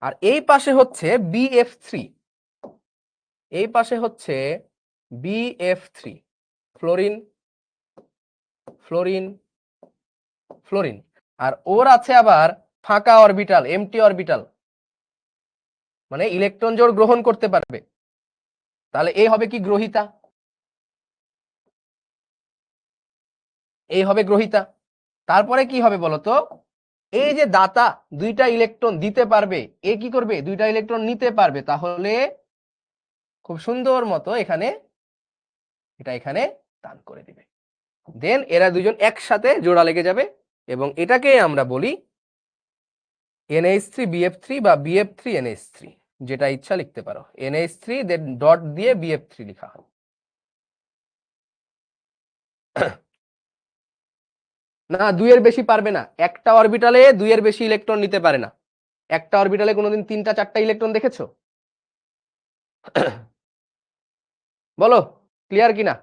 Speaker 1: আর এই পাশে হচ্ছে BF3, এই পাশে হচ্ছে BF3, ফ্লোরিন ফ্লোরিন ফ্লোরিন। আর ওর আছে আবার ফাঁকা অরবিটাল, এমটি অরবিটাল, মানে ইলেকট্রন জোড় গ্রহণ করতে পারবে। তাহলে এই হবে কি গ্রহিতা, এই হবে গ্রহিতা। তারপরে কি হবে বলতো, এই যে দাতা 2টা ইলেকট্রন দিতে পারবে, এ কি করবে 2টা ইলেকট্রন নিতে পারবে, তাহলে খুব সুন্দর মতো এখানে এটা এখানে দান করে দিবে। দেন এরা দুজন একসাথে জোড়া লেগে যাবে এবং এটাকে আমরা বলি NH3BF3 বা BF3NH3, যেটা ইচ্ছা লিখতে পারো। NH3 দেন ডট দিয়ে BF3 লেখা হয়। না, 2-এর বেশি পারবে না, একটা অরবিটালে 2-এর বেশি ইলেকট্রন নিতে পারে না। একটা অরবিটালে কোনোদিন 3টা 4টা ইলেকট্রন দেখেছো? বলো ক্লিয়ার কিনা?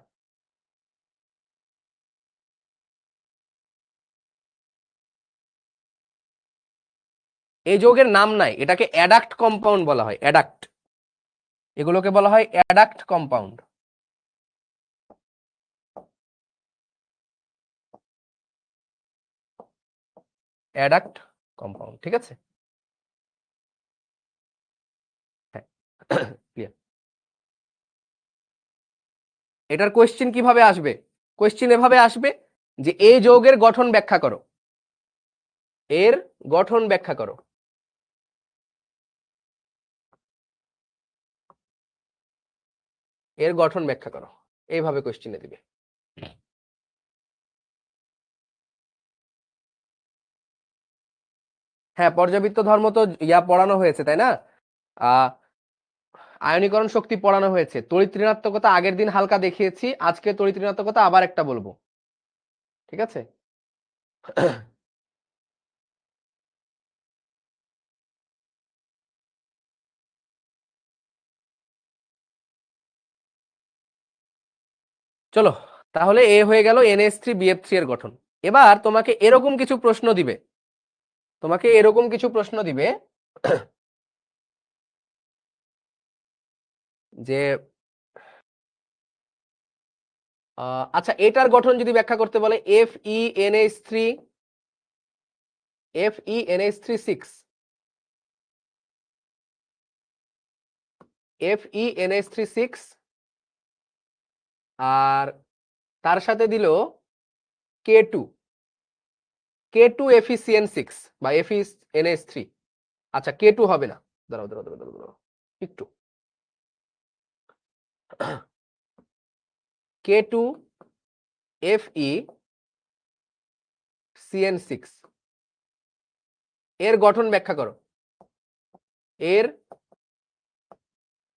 Speaker 1: এই যৌগের নাম নাই, এটাকে অ্যাডাক্ট কম্পাউন্ড বলা হয়, অ্যাডাক্ট। এগুলোকে বলা হয় অ্যাডাক্ট কম্পাউন্ড। অ্যাডাক্ট কম্পাউন্ড, ঠিক আছে? হ্যাঁ, ক্লিয়ার। এটার কোয়েশ্চেন কিভাবে আসবে? কোয়েশ্চেন এভাবে আসবে যে এই যৌগের গঠন ব্যাখ্যা করো, এর গঠন ব্যাখ্যা করো। এর গঠন ব্যাখ্যা করো, এইভাবে কোয়েশ্চেনে দিবে। হ্যাঁ, পর্যাবৃত্ত ধর্ম তো পড়ানো হয়েছে তাই না? আয়নীকরণ শক্তি পড়ানো হয়েছে। তড়িৎ ঋণাত্মকতা আগের দিন হালকা দেখিয়েছি, আজকে তড়িৎ ঋণাত্মকতা আবার একটা বলবো, ঠিক আছে? চলো, তাহলে এ হয়ে গেল NH3BF3 এর গঠন। এবার তোমাকে এরকম কিছু প্রশ্ন দিবে, যে আচ্ছা, এটার গঠন যদি ব্যাখ্যা করতে বলে, FeNH3 6 আর তার সাথে দিল K2 FeCN6 বা FeNH3। আচ্ছা, K2 হবে না, দাঁড়াও একটু। K2 FeCN6 এর গঠন ব্যাখ্যা করো, এর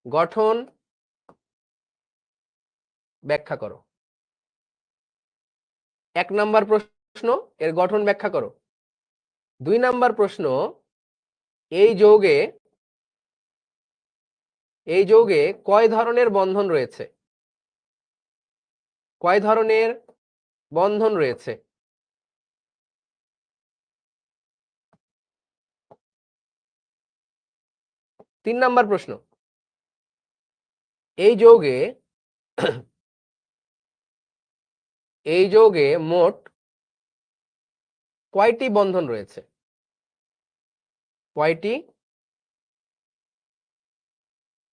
Speaker 1: গঠন ব্যাখ্যা করো। 1 নাম্বার প্রশ্ন, এর গঠন ব্যাখ্যা করো। 2 নাম্বার প্রশ্ন, এই যৌগে কয় ধরনের বন্ধন রয়েছে? কয় ধরনের বন্ধন রয়েছে? 3 নাম্বার প্রশ্ন, এই যৌগে মোট কয়টি বন্ধন রয়েছে? কয়টি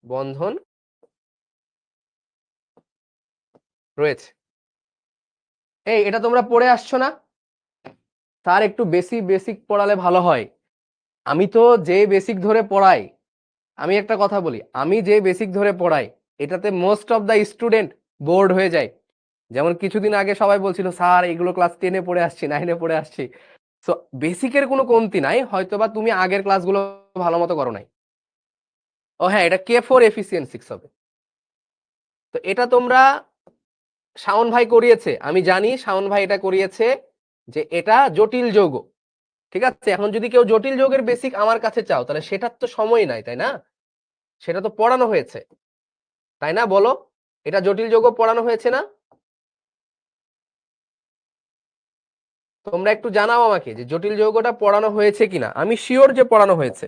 Speaker 1: বন্ধন রয়েছে? এটা তোমরা পড়ে আসছো না? তার একটু বেসিক পড়ালে ভালো হয়। আমি তো যে বেসিক ধরে পড়াই, আমি একটা কথা বলি, আমি যে বেসিক ধরে পড়াই এটাতে most of the student bored হয়ে যায়। যেমন কিছুদিন আগে সবাই বলছিল, স্যার এগুলো ক্লাস 10-এ পড়ে আসছি, 9-এ পড়ে আসছি। তো বেসিকের কোনো কমতি নাই, হয়তোবা তুমি আগের ক্লাসগুলো ভালো মতো করো নাই। ও হ্যাঁ, এটা K4 FeCN6 হবে। তো এটা তোমরা, শাওন ভাই করিয়েছে, আমি জানি শাওন ভাই এটা করিয়েছে, যে এটা জটিল যৌগ। ঠিক আছে, এখন যদি কেউ জটিল যৌগের বেসিক আমার কাছে চাও, তাহলে সেটার তো সময় নাই, তাই না? সেটা তো পড়ানো হয়েছে, তাই না? বলো, এটা জটিল যৌগ পড়ানো হয়েছে না? তোমরা একটু জানাও আমাকে যে জটিল যৌগটা পড়ানো হয়েছে কিনা। আমি শিওর যে পড়ানো হয়েছে।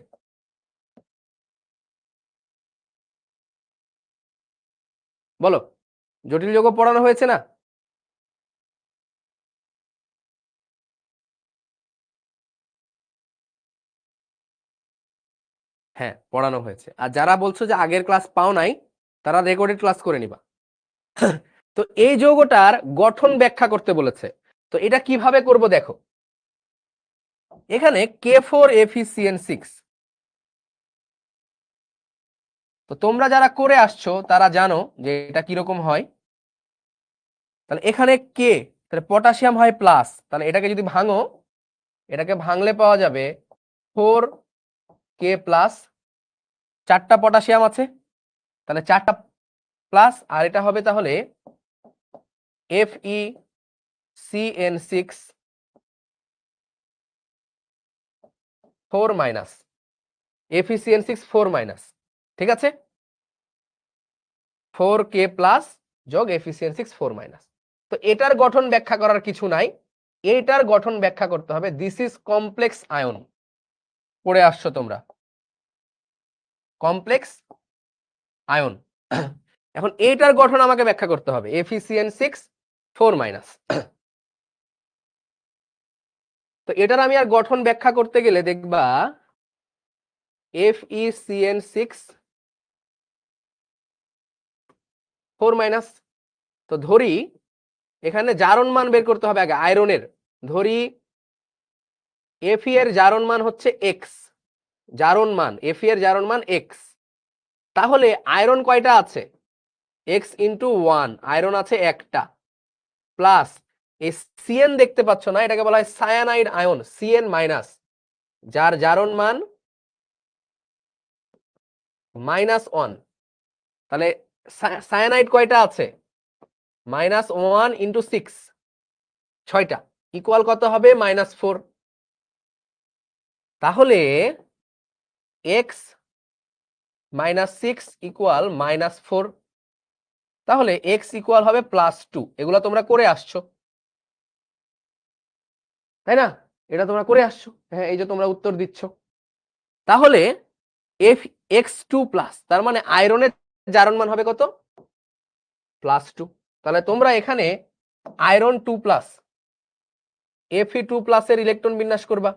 Speaker 1: বলো, জটিল যৌগ পড়ানো হয়েছে না? হ্যাঁ, পড়ানো হয়েছে। আর যারা বলছো যে আগের ক্লাস পাও নাই, তারা রেকর্ডেড ক্লাস করে নিবা। তো এই যৌগটার গঠন ব্যাখ্যা করতে বলেছে, তো এটা কিভাবে করব দেখো। এখানে K4 FeCN6, তো তোমরা যারা করে আসছো তারা জানো যে এটা কিরকম হয়। তাহলে এখানে কে, তাহলে পটাশিয়াম হয় প্লাস, তাহলে এটাকে যদি ভাঙো, এটাকে ভাঙলে পাওয়া যাবে 4K প্লাস, 4টা পটাশিয়াম আছে, তাহলে 4টা প্লাস, আর এটা হবে তাহলে FeCN6 4 মাইনাস, FeCN6 4 মাইনাস, ঠিক আছে? 4K প্লাস যোগ FeCN6 4 মাইনাস। তো এটার গঠন ব্যাখ্যা করার কিছু নাই, এইটার গঠন ব্যাখ্যা করতে হবে। দিস ইজ কমপ্লেক্স আয়ন, পড়ে আসছো তোমরা, কমপ্লেক্স আয়ন। এখন এইটার গঠন আমাকে ব্যাখ্যা করতে হবে, FeCN6 4 মাইনাস। তো এটার আমি আর গঠন ব্যাখ্যা করতে গেলে দেখবা FeCN6 4 মাইনাস। তো ধরি এখানে জারণ মান বের করতে হবে আগে আয়রনের। ধরি Fe এর জারণ মান হচ্ছে এক্স, জারণ মান Fe এর জারণ মান এক্স। তাহলে আয়রন কয়টা আছে? এক্স ইন্টু ওয়ান, আয়রন আছে একটা, প্লাস এই সিএন দেখতে পাচ্ছ না, এটাকে বলা হয় সায়ানাইড আয়ন, সিএন মাইনাস, যার জারণ মান -1। তাহলে সায়ানাইড কয়টা আছে? -1 ইন্টু 6, 6টা, ইকুয়াল কত হবে? -4। তাহলে x -6 ইকুয়াল -4। তাহলে x ইকুয়াল হবে +2। এগুলো তোমরা করে আসছো, তাই না? এটা তোমরা করে আসছো, হ্যাঁ, এই যে তোমরা উত্তর দিচ্ছ। তাহলে X2+, তার মানে আয়রনের জারণ মান হবে কত? +2। তাহলে তোমরা এখানে আয়রন 2+, Fe2+ এর ইলেকট্রন বিন্যাস করবা।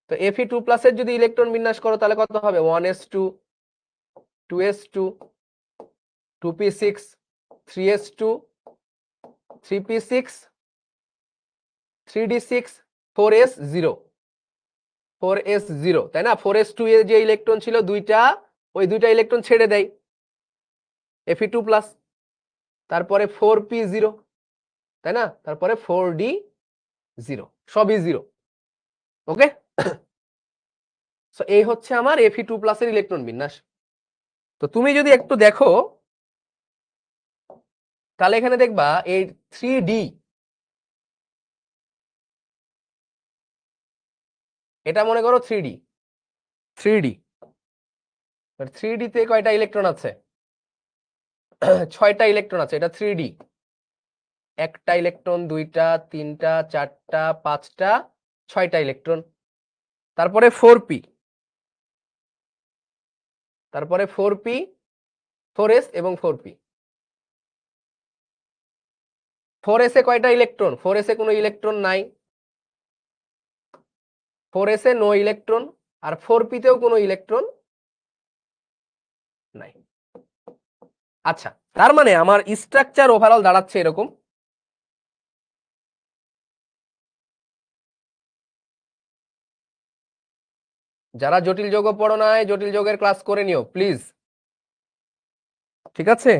Speaker 1: তো Fe2+ এর যদি ইলেকট্রন বিন্যাস করো তাহলে কত হবে? 1s2, 2s2, 2p6, 3s2, 3p6, 3d6, 4s0, 4s0, তাই না? 4s2 এর যে ইলেকট্রন ছিল দুইটা, ওই দুইটা ইলেকট্রন ছেড়ে দেয় Fe2+, তারপরে 4p0, তাই না? তারপরে 4d0, সবই 0। ওকে, সো এই হচ্ছে আমার Fe2+ এর ইলেকট্রন বিন্যাস। তো তুমি যদি একটু দেখো তাহলে এখানে দেখবা এই 3d, এটা মনে করো 3d, 3d, 3d তে কয়টা ইলেকট্রন আছে? 6টা ইলেকট্রন আছে, এটা 3d। একটা ইলেকট্রন, দুইটা, তিনটা, চারটা, পাঁচটা, 6টা ইলেকট্রন। তারপরে 4p, তারপরে 4p, 4s এবং 4p। 4s এ কয়টা ইলেকট্রন? 4s এ কোনো ইলেকট্রন নাই, 4s এ নো ইলেকট্রন, আর 4p তেও কোনো ইলেকট্রন নাই। আচ্ছা, তার মানে আমার স্ট্রাকচার ওভারঅল দাঁড়াচ্ছে এরকম। যারা জটিল যৌগ পড়ো নাই, জটিল যৌগের ক্লাস করে নিও প্লিজ, ঠিক আছে?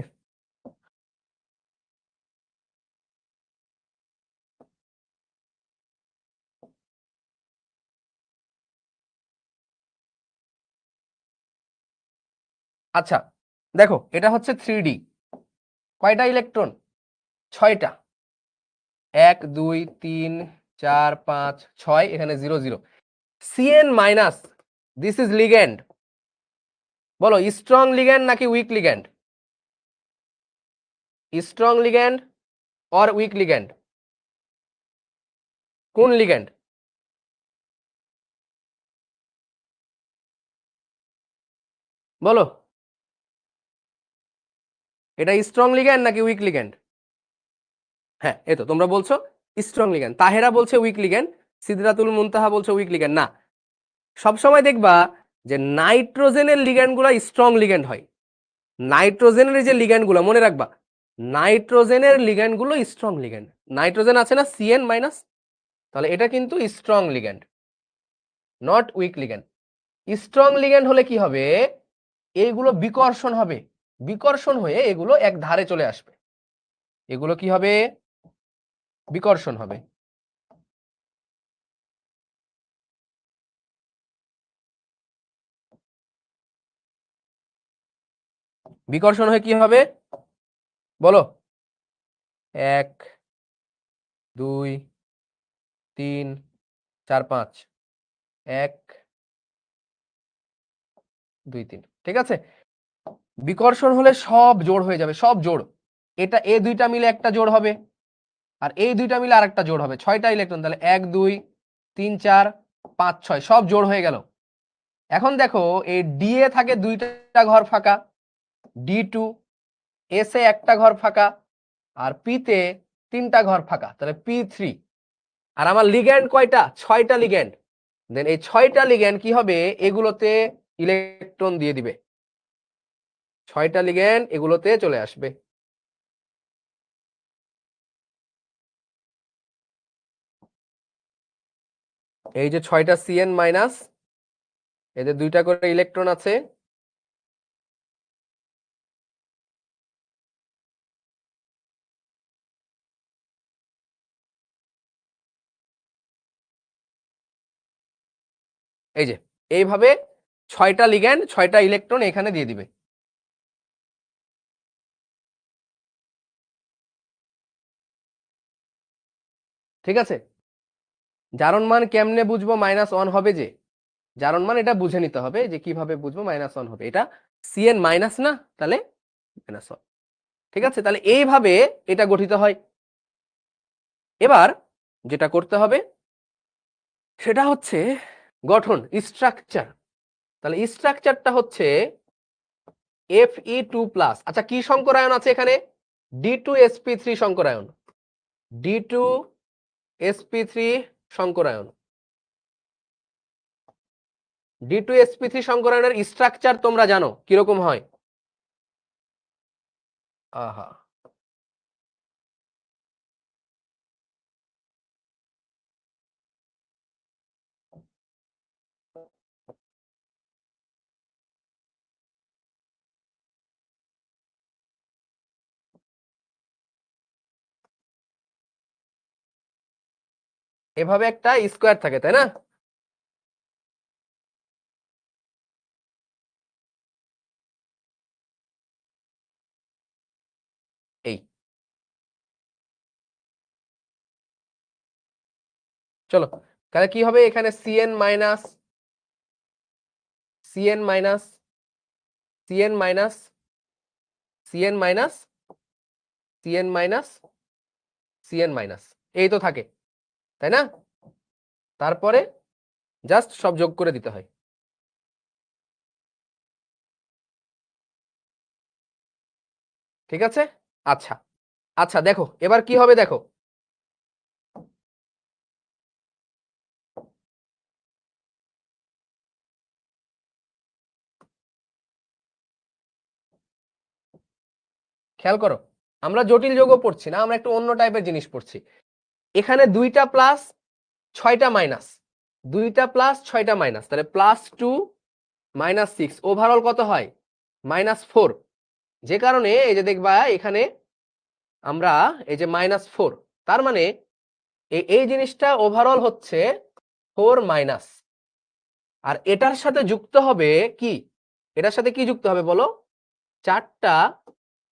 Speaker 1: আচ্ছা দেখো, এটা হচ্ছে 3d, কয়টা ইলেকট্রন? 6টা, 1 2 3 4 5 6, এখানে 0 0। Cn minus, this is ligand. বলো স্ট্রং লিগ্যান্ড নাকি weak ligand? Strong ligand or weak ligand? কোন লিগ্যান্ড? বলো, এটা স্ট্রং লিগ্যান্ড নাকি উইক লিগ্যান্ড? হ্যাঁ, এই তো তোমরা বলছো স্ট্রং লিগ্যান্ড, তাহেরা বলছে উইক লিগ্যান্ড, সিদরাতুল মুনতাহা বলছে উইক লিগ্যান্ড। না, সবসময় দেখবা যে নাইট্রোজেনের লিগ্যান্ডগুলো স্ট্রং লিগ্যান্ড হয়। নাইট্রোজেনের যে লিগ্যান্ডগুলো মনে রাখবা, নাইট্রোজেনের লিগ্যান্ডগুলো স্ট্রং লিগ্যান্ড। নাইট্রোজেন আছে না Cn মাইনাস, তাহলে এটা কিন্তু strong ligand, not weak ligand. Strong ligand হলে কি হবে? এইগুলো বিকর্ষণ হবে, বিকর্ষণ হয়ে এগুলো এক ধারে চলে আসবে। এগুলো কি হবে? বিকর্ষণ হবে। বিকর্ষণ হয়ে কি হবে বলো? 1 2 3 4 5, 1 2 3, ঠিক আছে? বিকর্ষণ হলে সব জোড় হয়ে যাবে, সব জোড়। এটা এই দুইটা মিলে একটা জোড় হবে, আর এই দুইটা মিলে আরেকটা জোড় হবে। 6টা ইলেকট্রন, তাহলে 1 2 3 4 5 6, সব জোড় হয়ে গেল। এখন দেখো এই ডি এ থাকে দুইটা ঘর ফাঁকা, D2, এস এ একটা ঘর ফাঁকা, আর পি তে 3টা ঘর ফাঁকা, তাহলে P3। আর আমার লিগ্যান্ড কয়টা? 6টা লিগ্যান্ড। দেন এই 6টা লিগ্যান্ড কি হবে? এগুলোতে ইলেকট্রন দিয়ে দিবে, 6টা লিগ্যান্ড এগুলোতে চলে আসবে। এই যে 6টা CN মাইনাস, এদের 2টা করে ইলেকট্রন আছে, এই যে এইভাবে 6টা লিগ্যান্ড 6টা ইলেকট্রন এখানে দিয়ে দিবে। ঠিক আছে, জারণ মান কেমনে বুঝবো? -1 হবে যে জারণ মান, এটা বুঝে নিতে হবে যে কিভাবে বুঝবো -1 হবে। এটা CN মাইনাস না, তাহলে -1। ঠিক আছে, তাহলে এইভাবে এটা গঠিত হয়। এবার যেটা করতে হবে সেটা হচ্ছে গঠন, স্ট্রাকচার। তাহলে স্ট্রাকচারটা হচ্ছে Fe2+। আচ্ছা, কি সংকরায়ন আছে এখানে? D2sp3 সংকরায়ন, D2sp3 সংকরায়ন। D2sp3 সংকরায়নের স্ট্রাকচার তোমরা জানো কিরকম হয়? আহা, এভাবে একটা স্কোয়ার থাকে, তাই না? এই চলো, তাহলে কি হবে? এখানে CN minus, CN minus, CN minus, CN minus, CN minus, CN minus, এই তো থাকে, তাই না? তারপরে জাস্ট সব যোগ করে দিতে হয়। ঠিক আছে, আচ্ছা আচ্ছা, দেখো এবার কি হবে, দেখো খেয়াল করো, আমরা জটিল যৌগ পড়ছি না, আমরা একটু অন্য টাইপের জিনিস পড়ছি। এখানে 2টা প্লাস 6টা মাইনাস, 2টা প্লাস 6টা মাইনাস, তাহলে +2 -6, ওভারঅল কত হয়? -4। যে কারণে এই যে দেখবা এখানে আমরা এই যে -4, তার মানে এই জিনিসটা ওভারঅল হচ্ছে 4 মাইনাস। আর এটার সাথে যুক্ত হবে কি? এটার সাথে কি যুক্ত হবে বলো? 4টা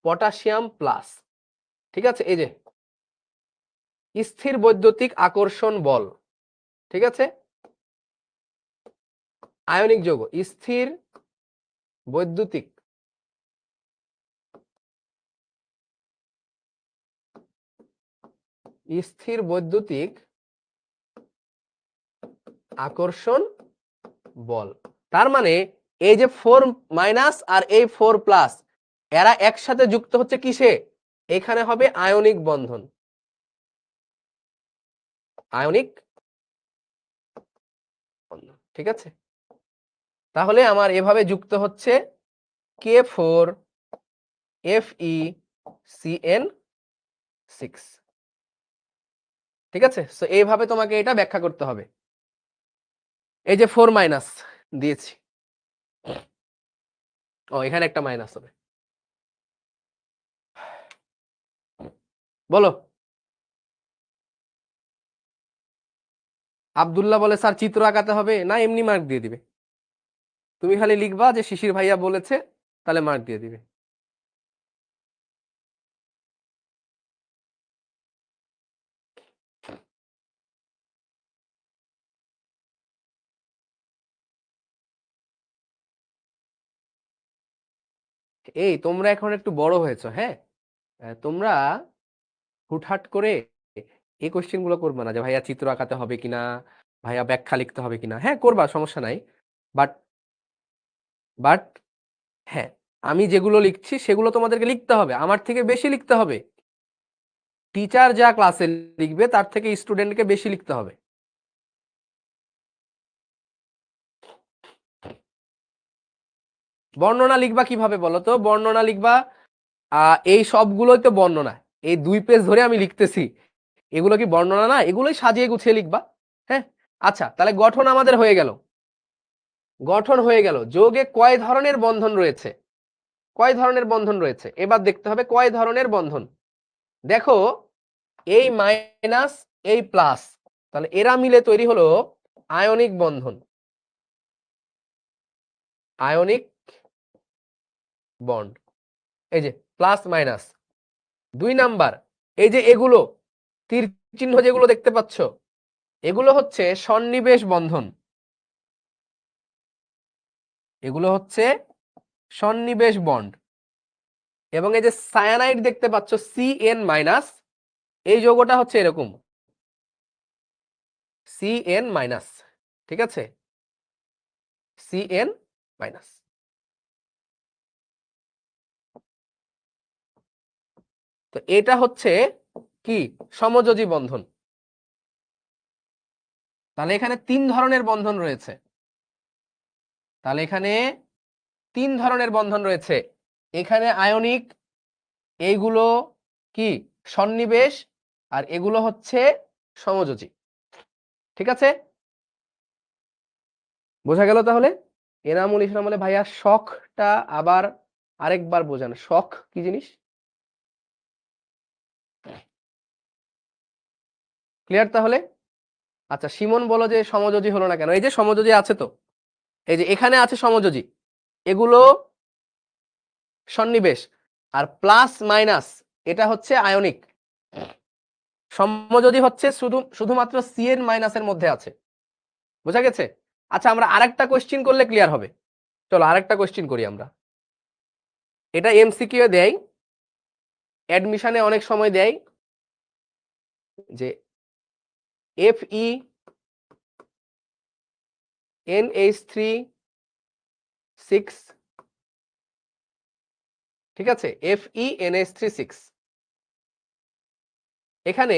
Speaker 1: পটাশিয়াম প্লাস। ঠিক আছে, এই যে স্থির বৈদ্যুতিক আকর্ষণ বল। ঠিক আছে, আয়নিক যৌগ, স্থির বৈদ্যুতিক স্থির বৈদ্যুতিক আকর্ষণ বল। তার মানে এই যে 4 মাইনাস আর এই 4 প্লাস, এরা একসাথে যুক্ত হচ্ছে কিসে? এখানে হবে আয়নিক বন্ধন, আয়নিক বন্ধন। ঠিক আছে, তাহলে আমার এভাবে যুক্ত হচ্ছে K4Fe CN6। ঠিক আছে, সো এইভাবে তোমাকে এটা ব্যাখ্যা করতে হবে। এই যে 4 মাইনাস দিয়েছি, ও এখানে একটা মাইনাস হবে। বলো। আব্দুল্লাহ বলে স্যার চিত্র আঁকাতে হবে না, এমনি মার্ক দিয়ে দিবে। তুমি খালি লিখবা যে শিশির ভাইয়া বলেছে, তাহলে মার্ক দিয়ে দিবে। এই তোমরা এখন একটু বড় হয়েছো, হ্যাঁ, তোমরা হুটহাট করে এই কোশ্চেন গুলো করবে না যে ভাইয়া চিত্র আঁকাতে হবে কিনা, ভাইয়া ব্যাখ্যা লিখতে হবে কিনা। হ্যাঁ করবা, সমস্যা নাই, বাট বাট হ্যাঁ, আমি যেগুলো লিখছি সেগুলো তোমাদেরকে লিখতে হবে, আমার থেকে বেশি লিখতে হবে। টিচার যা ক্লাসে লিখবে তার থেকে স্টুডেন্টকে বেশি লিখতে হবে। বর্ণনা লিখবা কিভাবে বলো তো? বর্ণনা লিখবা, এই সবগুলোই তো বর্ণনা, এই 2 পেজ ধরে আমি লিখতেছি, এগুলো কি বর্ণনা না? এগুলোই সাজিয়ে গুছিয়ে লিখবা। হ্যাঁ, আচ্ছা, তাহলে গঠন আমাদের হয়ে গেল, গঠন হয়ে গেল। যোগে কয় ধরনের বন্ধন রয়েছে, কয় ধরনের বন্ধন রয়েছে, এবার দেখতে হবে কয় ধরনের বন্ধন। দেখো এই মাইনাস এই প্লাস, তাহলে এরা মিলে তৈরি হলো আয়নিক বন্ধন, আয়নিক বন্ড। এই যে প্লাস মাইনাস। 2 নাম্বার, এই যে এগুলো তীর চিহ্ন যেগুলো দেখতে পাচ্ছ, এগুলো হচ্ছে সন্নিবেশ বন্ধন, এগুলো হচ্ছে সন্নিবেশ বন্ড। এবং এই যে সায়ানাইড দেখতে পাচ্ছ CN মাইনাস, এই যৌগটা হচ্ছে এরকম CN মাইনাস, ঠিক আছে, CN মাইনাস। তো এটা হচ্ছে কি সমযোজী বন্ধন। তাহলে এখানে 3 ধরনের বন্ধন রয়েছে, তাহলে এখানে 3 ধরনের বন্ধন রয়েছে। এখানে আয়নিক, এইগুলো কি সন্নিবেশ, আর এগুলো হচ্ছে সমযোজী, ঠিক আছে, বোঝা গেল? তাহলে এনামুল ইসলাম বলে ভাইয়া শখটা আবার আরেকবার বোঝান, শখ কি জিনিস? ক্লিয়ার তাহলে? আচ্ছা, সিমন বলো যে সমযোজী হলো না কেন? এই যে সমযোজী আছে তো, এই যে এখানে আছে সমযোজী, এগুলো সন্নিবেশ, আর প্লাস মাইনাস এটা হচ্ছে আয়নিক। সমযোজী হচ্ছে শুধুমাত্র CN মাইনাসের মধ্যে আছে, বোঝা গেছে? আচ্ছা, আমরা আরেকটা কোশ্চিন করলে ক্লিয়ার হবে। চলো আরেকটা কোশ্চিন করি আমরা। এটা MCQ এ দেয়, অ্যাডমিশনে অনেক সময় দেয় যে Fe NH3 6, ঠিক আছে, Fe NH3 6, এখানে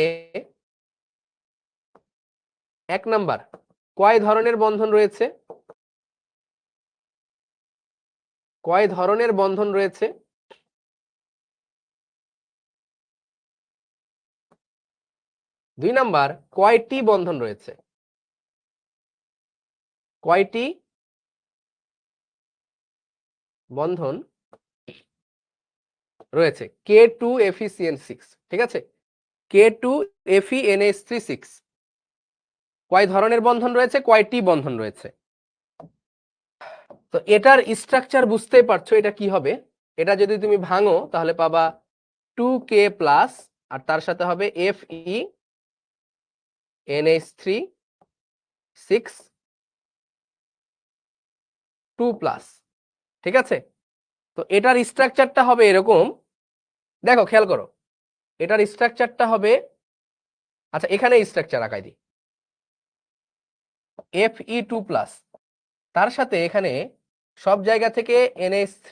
Speaker 1: 1 নাম্বার কয় ধরনের বন্ধন রয়েছে, কয় ধরনের বন্ধন রয়েছে? 2 নাম্বার কয়টি বন্ধন রয়েছে, কয়টি বন্ধন রয়েছে? K2FeCN6, ঠিক আছে, K2FeNH3 6, কয় ধরনের বন্ধন রয়েছে, কয়টি বন্ধন রয়েছে? তো এটার স্ট্রাকচার বুঝতেই পারছো এটা কি হবে। এটা যদি তুমি ভাঙো তাহলে পাবা 2K প্লাস, আর তার সাথে হবে FeNH3 6 2 প্লাস, ঠিক আছে। তো এটার স্ট্রাকচারটা হবে এরকম, দেখো খেয়াল করো, এটার স্ট্রাকচারটা হবে, আচ্ছা এখানে স্ট্রাকচার আঁকাই দিই, Fe2 প্লাস, তার সাথে এখানে সব জায়গা থেকে NH3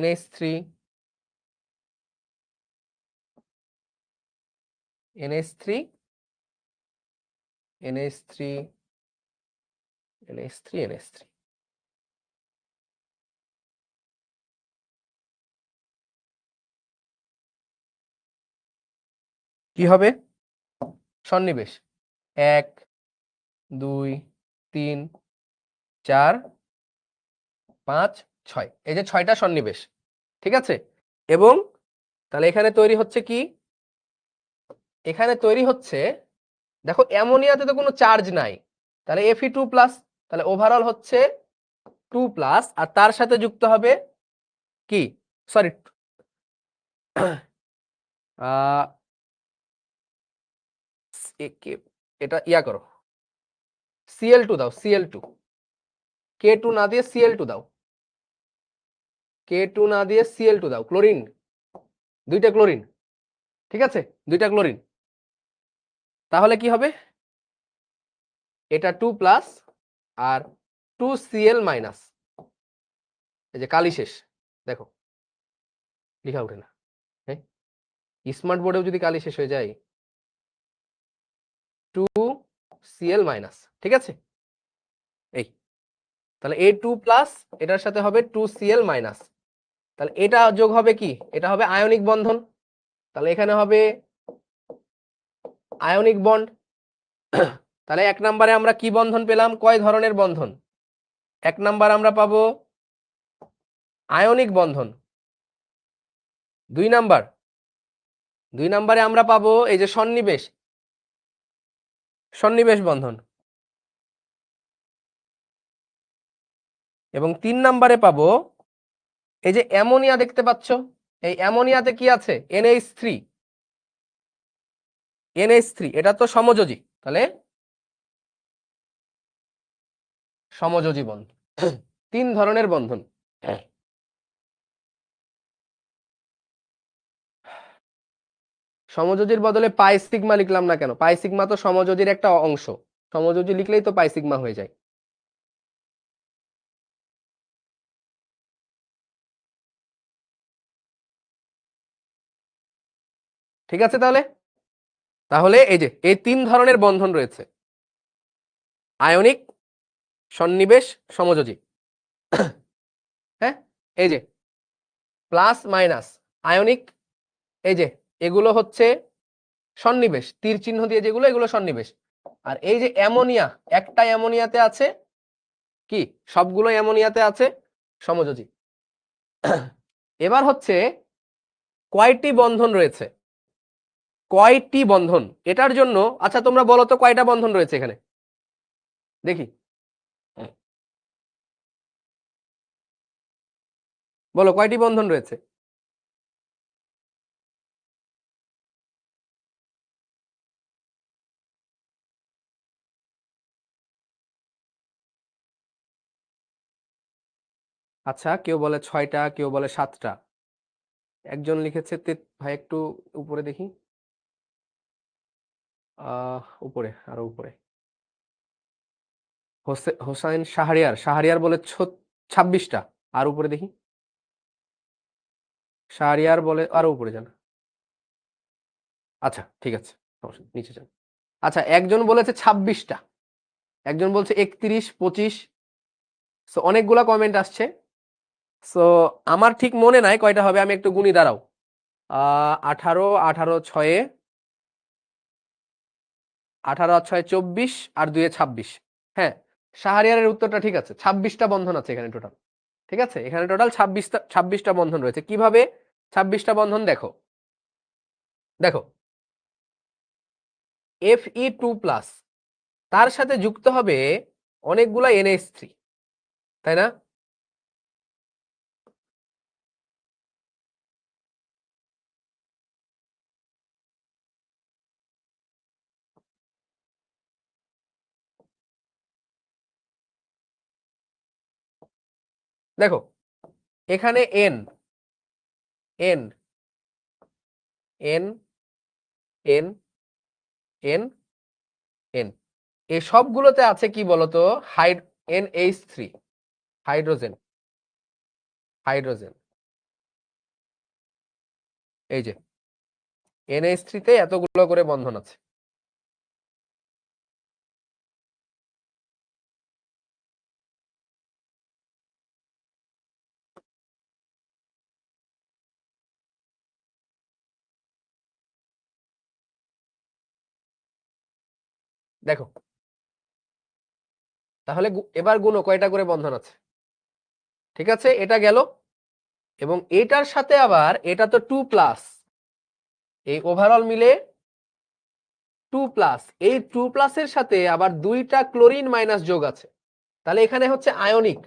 Speaker 1: NH3 NH3 NH3 NH3 NH3, কি হবে? সন্নিবেশ 1 2 3 4 5 6, এই যে 6টা সন্নিবেশ, ঠিক আছে। এবং তাহলে এখানে তৈরি হচ্ছে কি, এখানে তৈরি হচ্ছে, দেখো অ্যামোনিয়াতে তো কোনো চার্জ নাই, তাহলে Fe2 প্লাস, তাহলে ওভারঅল হচ্ছে 2 প্লাস, আর তার সাথে যুক্ত হবে কি, সরি এটা ইয়া করো, Cl2 দাও, Cl2, K2 না দিয়ে Cl2 দাও, K2 না দিয়ে Cl2 দাও, ক্লোরিন, 2টা ক্লোরিন, ঠিক আছে, 2টা ক্লোরিন। তাহলে কি হবে, এটা 2 প্লাস আর 2Cl মাইনাস, এই যে কালি শেষ, দেখো লেখা ওঠে না, হ্যাঁ স্মার্ট বোর্ডেও যদি কালি শেষ হয়ে যায়, 2Cl মাইনাস, ঠিক আছে। এই তাহলে A2 প্লাস, এটার সাথে হবে 2Cl মাইনাস, তাহলে এটা যোগ হবে কি, এটা হবে আয়নিক বন্ধন, তাহলে এখানে হবে আয়নিক বন্ড, তাহলে 1 নম্বরে আমরা কি বন্ধন পেলাম, কয় ধরনের বন্ধন? 1 নাম্বার আমরা পাবো আয়নিক বন্ধন। 2 নাম্বারে আমরা পাবো এই যে সন্নিবেশ বন্ধন। এবং 3 নাম্বারে পাবো এই যে অ্যামোনিয়া দেখতে পাচ্ছ, এই অ্যামোনিয়াতে কি আছে, NH3 এটা তো সমযোজী, তাহলে সমযোজী বন্ধন। 3 ধরনের বন্ধন। সমযোজীর বদলে পাই সিগমা লিখলাম না কেন? পাই সিগমা তো সমযোজীর একটা অংশ, সমযোজী লিখলেই তো পাই সিগমা হয়ে যায়। ঠিক আছে, তাহলে এই যে এই 3 ধরনের বন্ধন রয়েছে, আয়নিক, সন্নিবেশ, সমযোজী। হ্যাঁ, এই যে প্লাস মাইনাস আয়নিক, এই যে এগুলো হচ্ছে সন্নিবেশ, তীর চিহ্ন দিয়ে যেগুলো, এগুলো সন্নিবেশ। আর এই যে অ্যামোনিয়া, একটা অ্যামোনিয়াতে আছে কি, সবগুলো অ্যামোনিয়াতে আছে সমযোজী। এবার হচ্ছে কয়টি বন্ধন রয়েছে, কয়টি বন্ধন, এটার জন্য আচ্ছা তোমরা বলো তো কয়টা বন্ধন রয়েছে এখানে, দেখি বলো কয়টি বন্ধন রয়েছে। আচ্ছা, কেউ বলে 6টা, কেউ বলে 7টা, একজন লিখেছে ভাই একটু উপরে দেখি, উপরে, আরো উপরে, হোসাইন শাহরিয়ার বলে 26টা, আর উপরে দেখি, শাহরিয়ার বলে আরো উপরে যান। আচ্ছা ঠিক আছে, নিচে যান। আচ্ছা, একজন বলেছে 26টা, একজন বলছে 31, 25, সো অনেকগুলা কমেন্ট আসছে। সো আমার ঠিক মনে নাই কয়টা হবে, আমি একটু গুনি, দাঁড়াও। 18, 18 6, 18 আর 6 24, আর 2 26। হ্যাঁ, শাহরিয়ারের উত্তরটা ঠিক আছে, 26টা বন্ধন আছে এখানে টোটাল। ঠিক আছে, এখানে টোটাল 26টা বন্ধন রয়েছে। কিভাবে 26টা বন্ধন, দেখো দেখো Fe2+, তার সাথে যুক্ত হবে অনেকগুলা NH3, তাই না? দেখো এখানে N N N N N N, এই সবগুলোতে আছে কি বলতো, NH3, হাইড্রোজেন, এই যে NH3 তে এতগুলো করে বন্ধন আছে। দেখো তাহলে এবার গুনো কয়টা করে বন্ধন আছে। ঠিক আছে, এটা গেল, এবং এটার সাথে আবার এটা তো 2+, এই ওভারঅল মিলে 2+, এই 2+ এর সাথে আবার 2টা ক্লোরিন মাইনাস যোগ আছে, তাহলে এখানে হচ্ছে আয়নিক।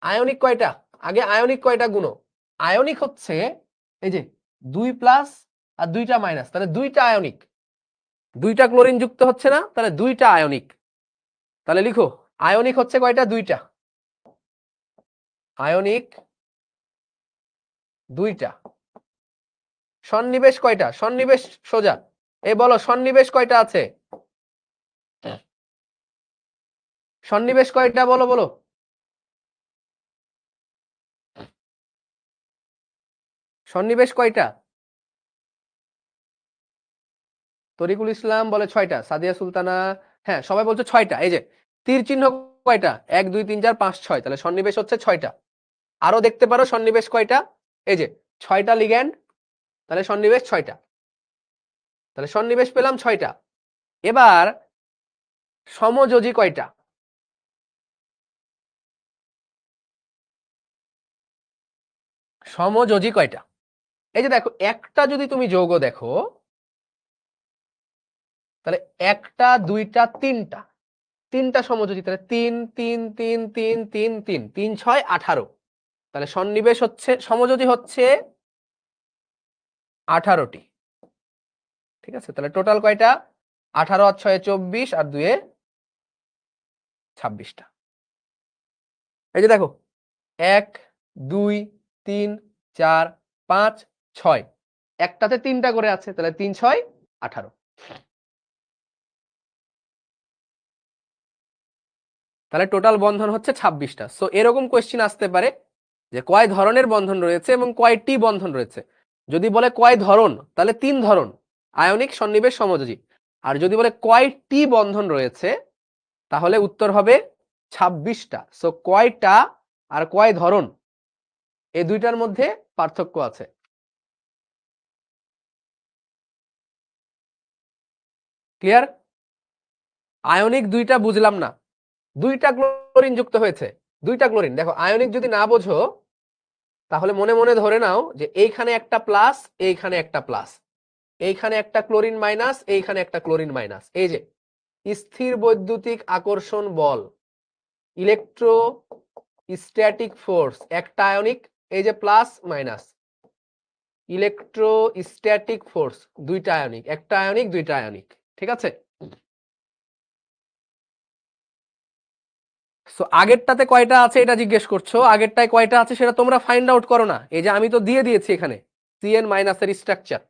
Speaker 1: আয়নিক কয়টা, আগে আয়নিক কয়টা গুনো, আয়নিক হচ্ছে এই যে 2+ আর 2টা মাইনাস, তাহলে 2টা আয়নিক, 2টা ক্লোরিন যুক্ত হচ্ছে না, তাহলে 2টা আয়নিক। তাহলে লিখো আয়নিক হচ্ছে কয়টা, 2টা, আয়নিক 2টা। সন্নিবেশ কয়টা, সন্নিবেশ সোজা, এই বলো সন্নিবেশ কয়টা আছে, সন্নিবেশ কয়টা বলো বলো, সন্নিবেশ কয়টা? তরিকুল ইসলাম বলে 6টা, সাদিয়া সুলতানা, হ্যাঁ সবাই বলছে 6টা। এই যে তীর চিহ্ন কয়টা, 1 2 3 4 5 6, তাহলে সন্নিবেশ হচ্ছে 6টা। আরো দেখতে পারো সন্নিবেশ কয়টা, এই যে 6টা লিগ্যান্ড, তাহলে সন্নিবেশ 6টা, তাহলে সন্নিবেশ পেলাম 6টা। এবার সমযোজী কয়টা? সমযোজী কয়টা? এই যে দেখো, একটা যদি তুমি যৌগ দেখো, তাহলে একটা, দুইটা, তিনটা সমযোজী, তাহলে 3 3 3 3 3 3 3 6 18। তাহলে সন্নিবেশ হচ্ছে, সমযোজী হচ্ছে 18টি। ঠিক আছে, তাহলে টোটাল কয়টা? 18 আর 6 24 আর 2 26টা। এই যে দেখো, 1 2 3 4 5 6, একটাতে 3টা করে আছে, তাহলে 3 6 18। তাহলে টোটাল বন্ধন হচ্ছে 26টা। সো এরকম কোয়েশ্চেন আসতে পারে যে কয় ধরনের বন্ধন রয়েছে এবং কয়টি বন্ধন রয়েছে। যদি বলে কয় ধরন, তাহলে 3 ধরন, আয়নিক, সন্নিবেশ, সমযোজী। আর যদি বলে কয়টি বন্ধন রয়েছে, তাহলে উত্তর হবে 26টা। সো কয়টা আর কয় ধরন, এই দুইটার মধ্যে পার্থক্য আছে। ক্লিয়ার? আয়নিক দুইটা বুঝলাম না, দুইটা ক্লোরিন যুক্ত হয়েছে, দুইটা ক্লোরিন। দেখো, আয়নিক যদি না বোঝো, তাহলে মনে মনে ধরে নাও যে এইখানে একটা প্লাস, এইখানে একটা প্লাস, এইখানে একটা ক্লোরিন মাইনাস, এইখানে একটা ক্লোরিন মাইনাস। এই যে স্থির বৈদ্যুতিক আকর্ষণ বল, ইলেকট্রোস্ট্যাটিক ফোর্স, একটা আয়নিক, এই যে প্লাস মাইনাস, ইলেকট্রোস্ট্যাটিক ফোর্স, দুইটা আয়নিক, একটা আয়নিক, দুইটা আয়নিক। ঠিক আছে? সো আগেরটাতে কয়টা আছে এটা জিজ্ঞেস করছো, আগেরটায় কয়টা আছে সেটা তোমরা ফাইন্ড আউট করো না। এই যে আমি তো দিয়ে দিয়েছি এখানে CN মাইনাসের স্ট্রাকচার।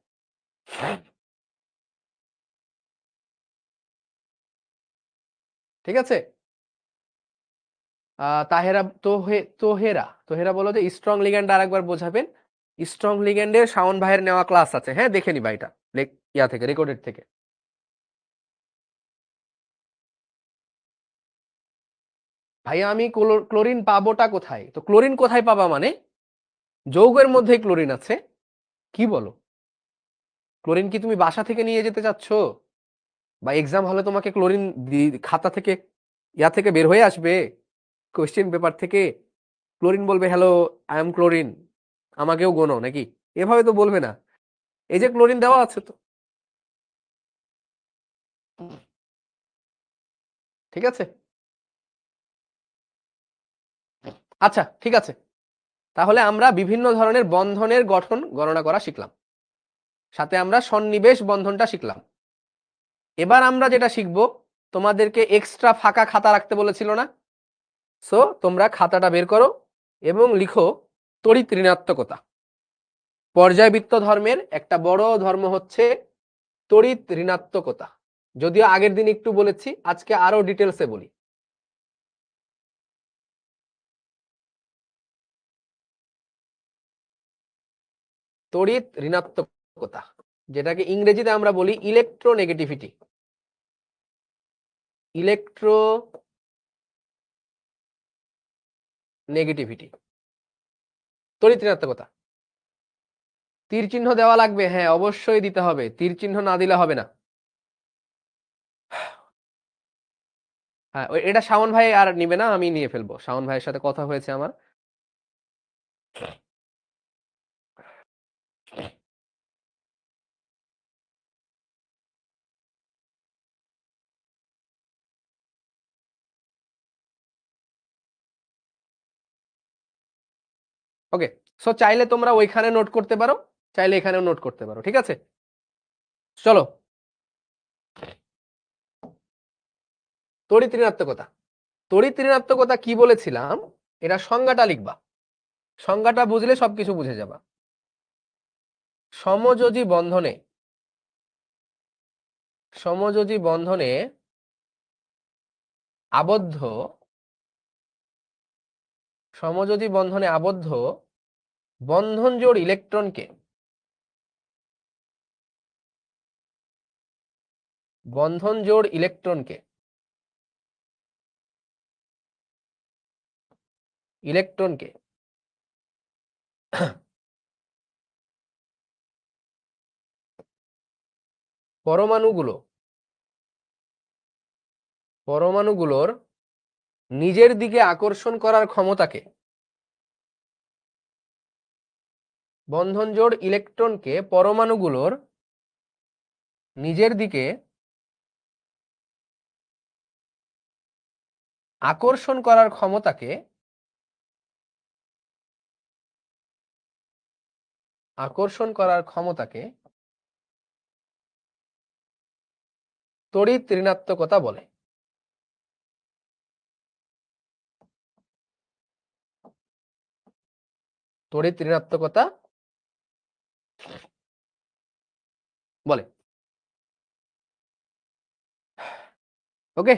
Speaker 1: ঠিক আছে? তাহেরা, তোহেরা তোহেরা বলো যে স্ট্রং লিগ্যান্ড আরেকবার বোঝাবেন। স্ট্রং লিগ্যান্ডের শাওন ভাইয়ের নেওয়া ক্লাস আছে, হ্যাঁ দেখে নিবা এটা ইয়া থেকে, রেকর্ডেড থেকে। ভাইয়া আমি ক্লোরিন পাবোটা কোথায়? তো ক্লোরিন কোথায় পাবা মানে, যৌগের মধ্যে ক্লোরিন আছে। কি বলো? ক্লোরিন কি তুমি বাসা থেকে নিয়ে যেতে চাচ্ছ, বা এক্সাম হলে তোমাকে ক্লোরিন খাতা থেকে, ইয়া থেকে বের হয়ে আসবে, কোশ্চেন পেপার থেকে ক্লোরিন বলবে হ্যালো আই এম ক্লোরিন, আমাকেও গোনো নাকি? এভাবে তো বলবে না। এই যে ক্লোরিন দেওয়া আছে তো। ঠিক আছে, আচ্ছা ঠিক আছে। তাহলে আমরা বিভিন্ন ধরনের বন্ধনের গঠন গণনা করা শিখলাম, সাথে আমরা সন্নিবেশ বন্ধনটা শিখলাম। এবার আমরা যেটা শিখব, তোমাদেরকে এক্সট্রা ফাঁকা খাতা রাখতে বলেছিল না? সো তোমরা খাতাটা বের করো এবং লিখো তড়িৎ ঋণাত্মকতা। পর্যায়বৃত্ত ধর্মের একটা বড় ধর্ম হচ্ছে তড়িৎ ঋণাত্মকতা। যদিও আগের দিন একটু বলেছি, আজকে আরো ডিটেলসে বলি। তড়িৎ ঋণাত্মকতা, যেটাকে ইংরেজিতে আমরা বলি ইলেকট্রোনেগেটিভিটি। ইলেকট্রো নেগেটিভিটি, তড়িৎ ঋণাত্মকতা। তীর চিহ্ন দেওয়া লাগবে, হ্যাঁ অবশ্যই দিতে হবে, তীর চিহ্ন না দিলে হবে না। হ্যাঁ, এটা শাওন ভাই আর নিবে না, আমি নিয়ে ফেলবো, শাওন ভাইয়ের সাথে কথা হয়েছে আমার। ওকে, সো চাইলে তোমরা ওইখানে নোট করতে পারো, চাইলে এখানেও নোট করতে পারো। ঠিক আছে, চলো। তড়িৎ ঋণাত্মকতা, তড়িৎ ঋণাত্মকতা কি বলেছিলাম, এটা সংজ্ঞাটা লিখবা, সংজ্ঞাটা বুঝলে সবকিছু বুঝে যাবা। সমযোজী বন্ধনে, সমযোজী বন্ধনে আবদ্ধ, সমযোজী বন্ধনে আবদ্ধ বন্ধন জোড় ইলেকট্রনকে, বন্ধন জোড় ইলেকট্রনকে, ইলেকট্রনকে পরমাণুগুলো পরমাণুগুলোর নিজের দিকে আকর্ষণ করার ক্ষমতাকে, বন্ধন জোড় ইলেকট্রনকে পরমাণুগুলোর নিজের দিকে আকর্ষণ করার ক্ষমতাকে তড়িৎ ঋণাত্মকতা বলে। তড়িৎ ঋণাত্মকতা বলে। ওকে,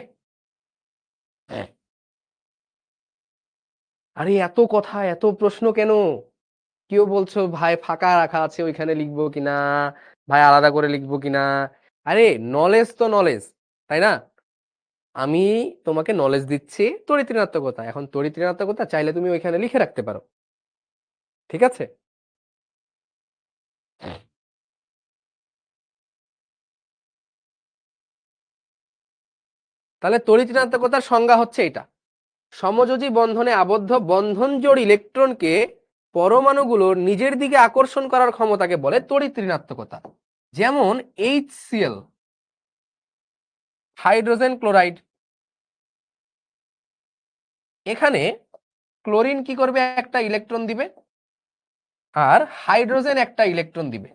Speaker 1: আরে এত কথা, এত প্রশ্ন কেন? কেউ বলছো ভাই ফাঁকা রাখা আছে ওইখানে লিখবো কিনা, ভাই আলাদা করে লিখবো কিনা। আরে নলেজ তো নলেজ, তাই না? আমি তোমাকে নলেজ দিচ্ছি তড়িৎ ঋণাত্মকতা, এখন তড়িৎ ঋণাত্মকতা চাইলে তুমি ওইখানে লিখে রাখতে পারো, ঠিক আছে? তাহলে তড়িৎ ঋণাত্মকতার সংজ্ঞা হচ্ছে এটা: সমযোজী বন্ধনে আবদ্ধ বন্ধন জোড় ইলেকট্রনকে পরমাণুগুলোর নিজের দিকে আকর্ষণ করার ক্ষমতাকে বলে তড়িৎ ঋণাত্মকতা। যেমন HCl, হাইড্রোজেন ক্লোরাইড, এখানে ক্লোরিন কি করবে, একটা ইলেকট্রন দিবে আর হাইড্রোজেন একটা ইলেকট্রন দিবে।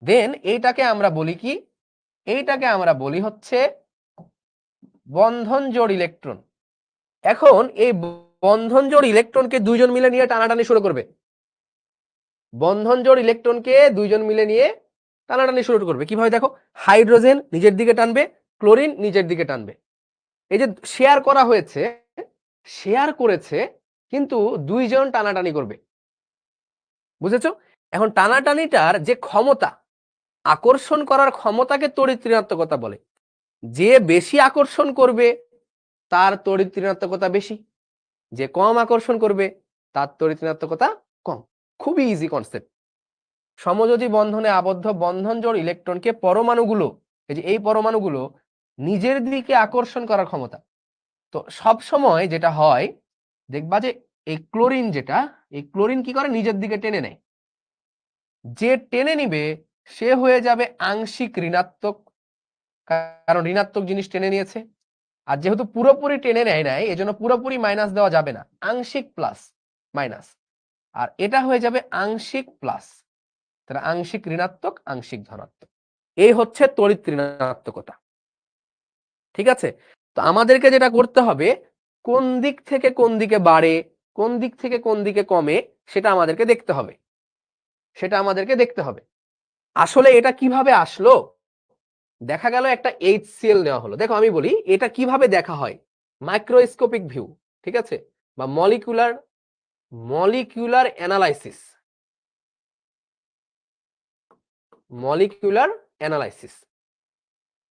Speaker 1: দেন এইটাকে আমরা বলি কি, এইটাকে আমরা বলি হচ্ছে বন্ধন জোড় ইলেকট্রন। এখন এই বন্ধন জোড় ইলেকট্রনকে দুইজন মিলে নিয়ে টানাটানি শুরু করবে। বন্ধন জোড় ইলেকট্রনকে দুইজন মিলে নিয়ে টানাটানি শুরু করবে কিভাবে? দেখো, হাইড্রোজেন নিজের দিকে টানবে, ক্লোরিন নিজের দিকে টানবে। এই যে শেয়ার করা হয়েছে, শেয়ার করেছে কিন্তু দুইজন টানাটানি করবে, বুঝেছো? এখন টানাটানিটার যে ক্ষমতা, আকর্ষণ করার ক্ষমতাকে তড়িৎ ঋণাত্মকতা বলে। যে বেশি আকর্ষণ করবে তার তড়িৎ ঋণাত্মকতা বেশি, যে কম আকর্ষণ করবে তার তড়িৎ ঋণাত্মকতা কম। খুবই ইজি কনসেপ্ট। সমযোজী বন্ধনে আবদ্ধ বন্ধন জোড় ইলেকট্রনকে পরমাণুগুলো, এই যে এই পরমাণুগুলো নিজের দিকে আকর্ষণ করার ক্ষমতা। তো সব সময় যেটা হয় দেখবা যে এই ক্লোরিন, যেটা এই ক্লোরিন কি করে, নিজের দিকে টেনে নেয়। যে টেনে নিবে সে হয়ে যাবে আংশিক ঋণাত্মক, কারণ ঋণাত্মক জিনিস টেনে নিয়েছে। আর যেহেতু পুরোপুরি টেনে নেয় নাই, এজন্য পুরোপুরি মাইনাস দেওয়া যাবে না, আংশিক প্লাস মাইনাস, আর এটা হয়ে যাবে আংশিক প্লাস। তাহলে আংশিক ঋণাত্মক, আংশিক ধনাত্মক, এই হচ্ছে তড়িৎ ঋণাত্মকতা, ঠিক আছে? তো আমাদেরকে যেটা করতে হবে, কোন দিক থেকে কোন দিকে বাড়ে, কোন দিক থেকে কোন দিকে কমে, সেটা আমাদেরকে দেখতে হবে, সেটা আমাদেরকে দেখতে হবে। আসলে এটা কিভাবে আসলো? দেখা গেল একটা HCl নেওয়া হলো। দেখো আমি বলি এটা কিভাবে দেখা হয়, মাইক্রোস্কোপিক ভিউ, ঠিক আছে, বা মলিকিউলার অ্যানালাইসিস। মলিকিউলার অ্যানালাইসিস,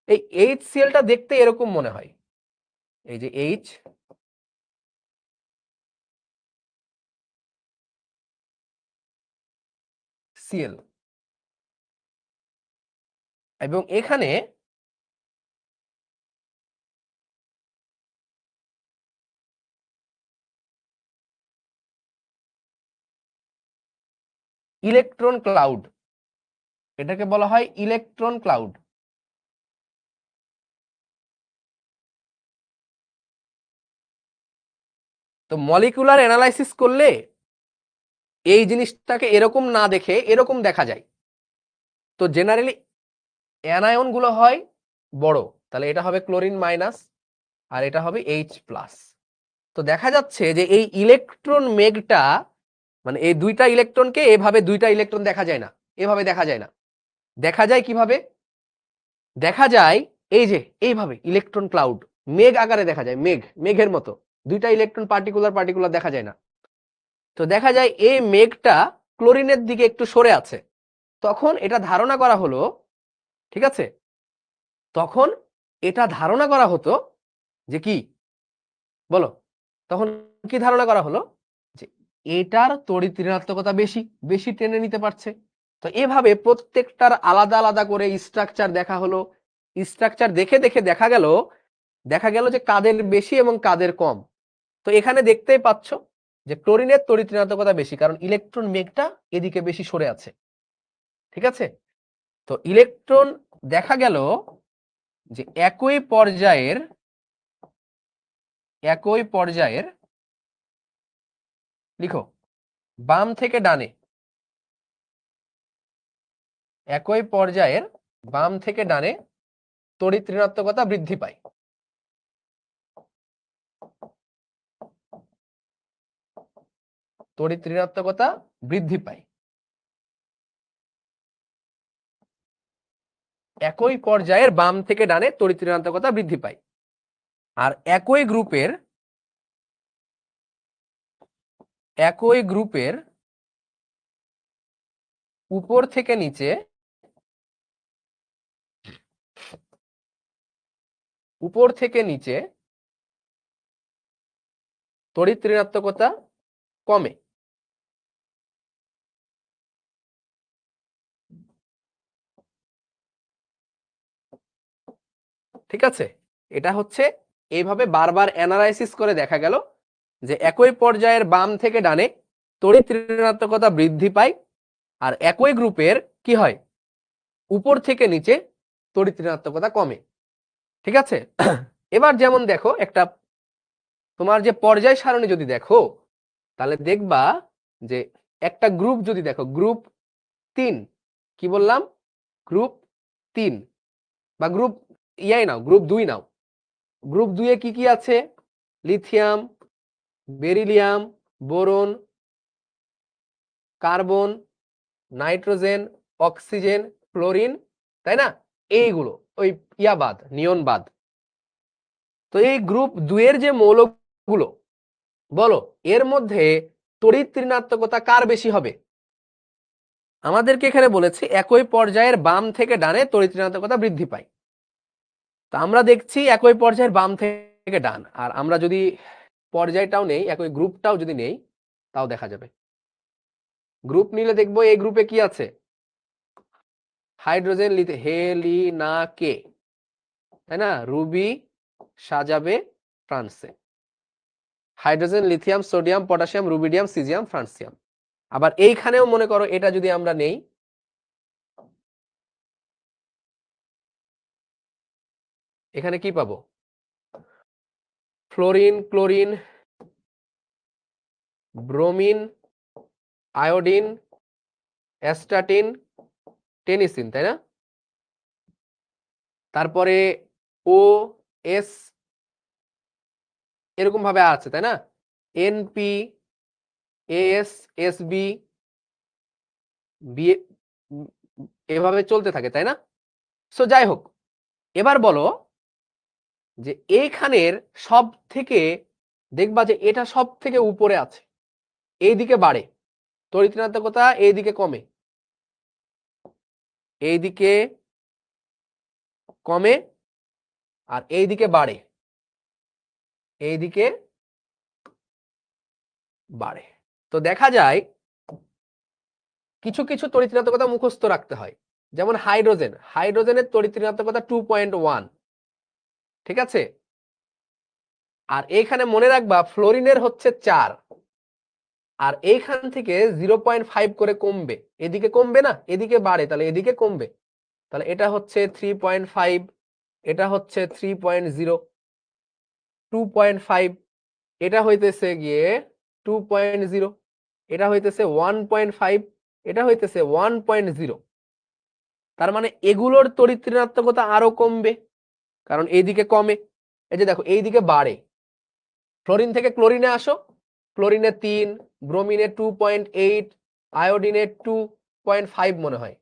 Speaker 1: এই HClটা দেখতে এরকম মনে হয়, এই যে HCl, এবং এখানে ইলেকট্রন ক্লাউড, এটাকে বলা হয় ইলেকট্রন ক্লাউড। তো মলিকিউলার অ্যানালাইসিস করলে এই জিনিসটাকে এরকম না দেখে এরকম দেখা যায়। তো জেনারেলি অ্যানায়ন গুলো হয় বড়, তাহলে এটা হবে ক্লোরিন মাইনাস আর এটা হবে H প্লাস। তো দেখা যাচ্ছে যে এই ইলেকট্রন মেঘটা, মানে এই দুইটা ইলেকট্রনকে এভাবে দুইটা ইলেকট্রন দেখা যায় না, এভাবে দেখা যায় না। দেখা যায় কিভাবে? দেখা যায় এই যে এইভাবে ইলেকট্রন ক্লাউড, মেঘ আকারে দেখা যায়, মেঘের মতো দুইটা ইলেকট্রন পার্টিকুলার দেখা যায় না। তো দেখা যায় এই মেঘটা ক্লোরিনের দিকে একটু সরে আছে। তখন এটা ধারণা করা হলো, ঠিক আছে, তখন এটা ধারণা করা হতো যে কি, বলো, তখন কি ধারণা করা হলো যে এটার তড়িৎ ঋণাত্মকতা বেশি, বেশি টেনে নিতে পারছে। তো এভাবে প্রত্যেকটার আলাদা আলাদা করে স্ট্রাকচার দেখা হলো। স্ট্রাকচার দেখে দেখে দেখা গেল দেখা গেল যে কাদের বেশি এবং কাদের কম। তো এখানে দেখতেই পাচ্ছ যে ক্লোরিনের তড়িৎ ঋণাত্মকতা বেশি, কারণ ইলেকট্রন মেঘটা এদিকে বেশি সরে আছে। ঠিক আছে, তো ইলেকট্রন দেখা গেল যে একই পর্যায়ের লিখো বাম থেকে ডানে, একই পর্যায়ের বাম থেকে ডানে তড়িৎ ঋণাত্মকতা বৃদ্ধি পায়। তড়িৎ ঋণাত্মকতা বৃদ্ধি পায় একই পর্যায়ের বাম থেকে ডানে তড়িৎ ঋণাত্মকতা বৃদ্ধি পায়। আর একই গ্রুপের উপর থেকে নিচে তড়িৎ ঋণাত্মকতা কমে। ঠিক আছে, এটা হচ্ছে এইভাবে বারবার অ্যানালাইসিস করে দেখা গেল যে একই পর্যায়ের বাম থেকে ডানে তড়িৎ ঋণাত্মকতা বৃদ্ধি পায়, আর একই গ্রুপের কি হয় উপর থেকে নিচে তড়িৎ ঋণাত্মকতা কমে। ঠিক আছে, এবার যেমন দেখো একটা তোমার যে পর্যায় সারণী যদি দেখো তাহলে দেখবা যে একটা গ্রুপ যদি দেখো, গ্রুপ 3, কি বললাম, গ্রুপ 3 বা গ্রুপ নাও, গ্রুপ 2 নাও। গ্রুপ 2 এ কি কি আছে? Lithium, beryllium, boron, carbon, nitrogen, oxygen, chlorine, তাই না? এইগুলো ওই বাদ, নিয়ন বাদ। তো এই গ্রুপ 2 এর যে মৌলগুলো বলো, এর মধ্যে তড়িৎ ঋণাত্মকতা কার বেশি হবে? আমাদেরকে এখানে বলেছে একই পর্যায়ের বাম থেকে ডানে তড়িৎ ঋণাত্মকতা বৃদ্ধি পায়। তো আমরা দেখছি একই পর্যায়ের বাম থেকে ডান, আর আমরা যদি পর্যায়টাও নেই, একই গ্রুপটাও যদি নেই, তাও দেখা যাবে। গ্রুপ নিলে দেখবো এই গ্রুপে কি আছে? হাইড্রোজেন, হেলিনাকে, তাই না? রুবি সাজাবে ফ্রান্সে। Hydrogen, lithium, sodium, potassium, rubidium, caesium, francium. আবার এইখানেও মনে করো এটা যদি আমরা নেই, এখানে কি পাবো? Fluorine, chlorine, bromine, iodine, astatine, tennessine, তাই না? তারপরে ও এস এরকম ভাবে আছে, তাই না? এনপি, এস, এসবি, বি, এভাবে চলতে থাকে, তাই না? সো যাই হোক, এবার বলো যে এইখানের সব থেকে দেখবা যে এটা সব থেকে উপরে আছে, এইদিকে বাড়ে তড়িৎ ঋণাত্মকতা, এইদিকে কমে, এইদিকে কমে, আর এইদিকে বাড়ে, এইদিকে বাড়ে। তো দেখা যায় কিছু কিছু তড়িৎ ঋণাত্মকতা মুখস্থ রাখতে হয়, যেমন হাইড্রোজেনের তড়িৎ ঋণাত্মকতা 2.1, ঠিক আছে? আর এইখানে মনে রাখবা ফ্লোরিনের হচ্ছে 4, আর এইখান থেকে 0.5 করে কমবে, এদিকে কমবে না, এদিকে বাড়ে, তাহলে এদিকে কমবে, তাহলে এটা হচ্ছে 3.5, এটা হচ্ছে 3.0, 2.5, এটা হইতেছে গিয়ে 2.0, এটা হইতেছে 1.5, এটা হইতেছে 1.0। তার মানে এগুলোর তড়িৎ ঋণাত্মকতা আরো কমবে, কারণ এইদিকে কমে। এই যে দেখো এইদিকে বাড়ে, ফ্লোরিন থেকে ক্লোরিনে আসো, ক্লোরিনে 3, ব্রোমিনে 2.8, আয়োডিনে 2.5 মনে হয়,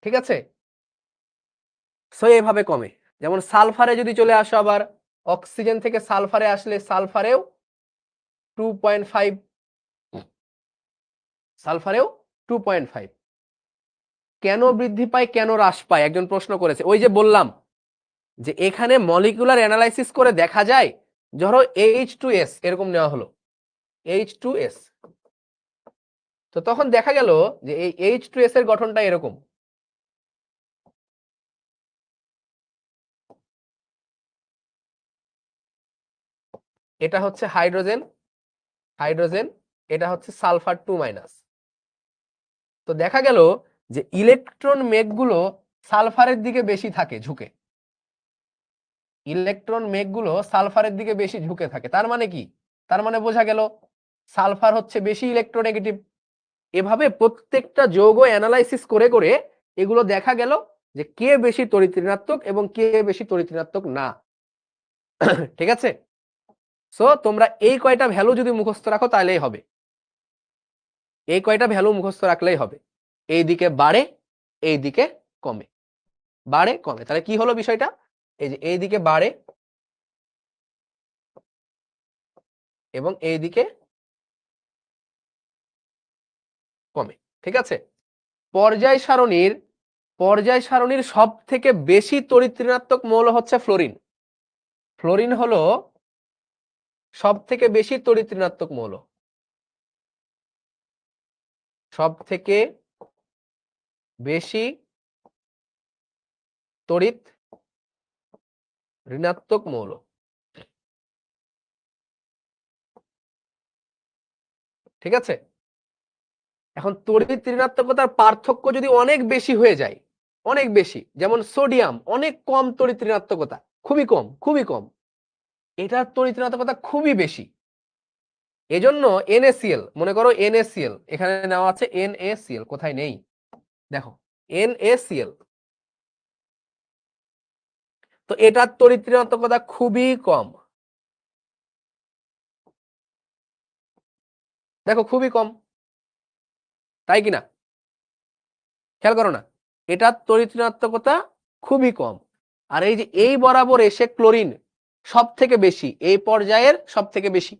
Speaker 1: ঠিক আছে? সো এইভাবে কমে। যেমন সালফারে যদি চলে আসো, আবার অক্সিজেন থেকে সালফারে আসলে সালফারেও 2.5, সালফারেও 2.5। কেন বৃদ্ধি পায়, কেন হ্রাস পায়, একজন প্রশ্ন করেছে। ওই যে বললাম যে এখানে মলিকুলার অ্যানালাইসিস করে দেখা যায়, ধরো H2S এরকম নেওয়া হলো, H2S, তো তখন দেখা গেল যে এই H2S এর গঠনটা এরকম, এটা হচ্ছে হাইড্রোজেন, হাইড্রোজেন, এটা হচ্ছে সালফার 2-। তো দেখা গেল যে ইলেকট্রন মেঘগুলো সালফারের দিকে বেশি থাকে ঝুঁকে, ইলেকট্রন মেঘগুলো সালফারের দিকে বেশি ঝুঁকে থাকে। তার মানে কি? তার মানে বোঝা গেল সালফার হচ্ছে বেশি ইলেকট্রোনেগেটিভ। এভাবে প্রত্যেকটা যৌগ অ্যানালাইসিস করে করে এগুলো দেখা গেল যে কে বেশি তড়িৎ ঋণাত্মক এবং কে বেশি তড়িৎ ঋণাত্মক না। ঠিক আছে, সো তোমরা এই কয়টা ভ্যালু যদি মুখস্থ রাখো তাহলেই হবে, এই কয়টা ভ্যালু মুখস্থ রাখলেই হবে। এই দিকে বাড়ে, এই দিকে কমে, বাড়ে কমে। তাহলে কি হলো বিষয়টা? এই যে এই দিকে বাড়ে এবং এই দিকে কমে। ঠিক আছে, পর্যায় সারণীর সব থেকে বেশি তড়িৎ ঋণাত্মক মৌল হচ্ছে ফ্লোরিন। ফ্লোরিন হলো সব থেকে বেশি তড়িৎ ঋণাত্মক মৌল, সব থেকে বেশি তড়িৎ ঋণাত্মক মৌল। ঠিক আছে, এখন তড়িৎ ঋণাত্মকতার পার্থক্য যদি অনেক বেশি হয়ে যায়, অনেক বেশি, যেমন সোডিয়াম অনেক কম তড়িৎ ঋণাত্মকতা, খুবই কম, খুবই কম, এটার তড়িৎ ঋণাত্মকতা খুবই বেশি। এজন্য NaCl, মনে করো NaCl, এখানে নেওয়া আছে NaCl, কোথায় নেই দেখো NaCl, তো এটার তড়িৎ ঋণাত্মকতা খুবই কম, দেখো খুবই কম, তাই কিনা? খেয়াল করো না, এটার তড়িৎ ঋণাত্মকতা খুবই কম। আর এই যে এই বরাবর এসে ক্লোরিন সব থেকে বেশি, এই পর্যায়ের সব থেকে বেশি।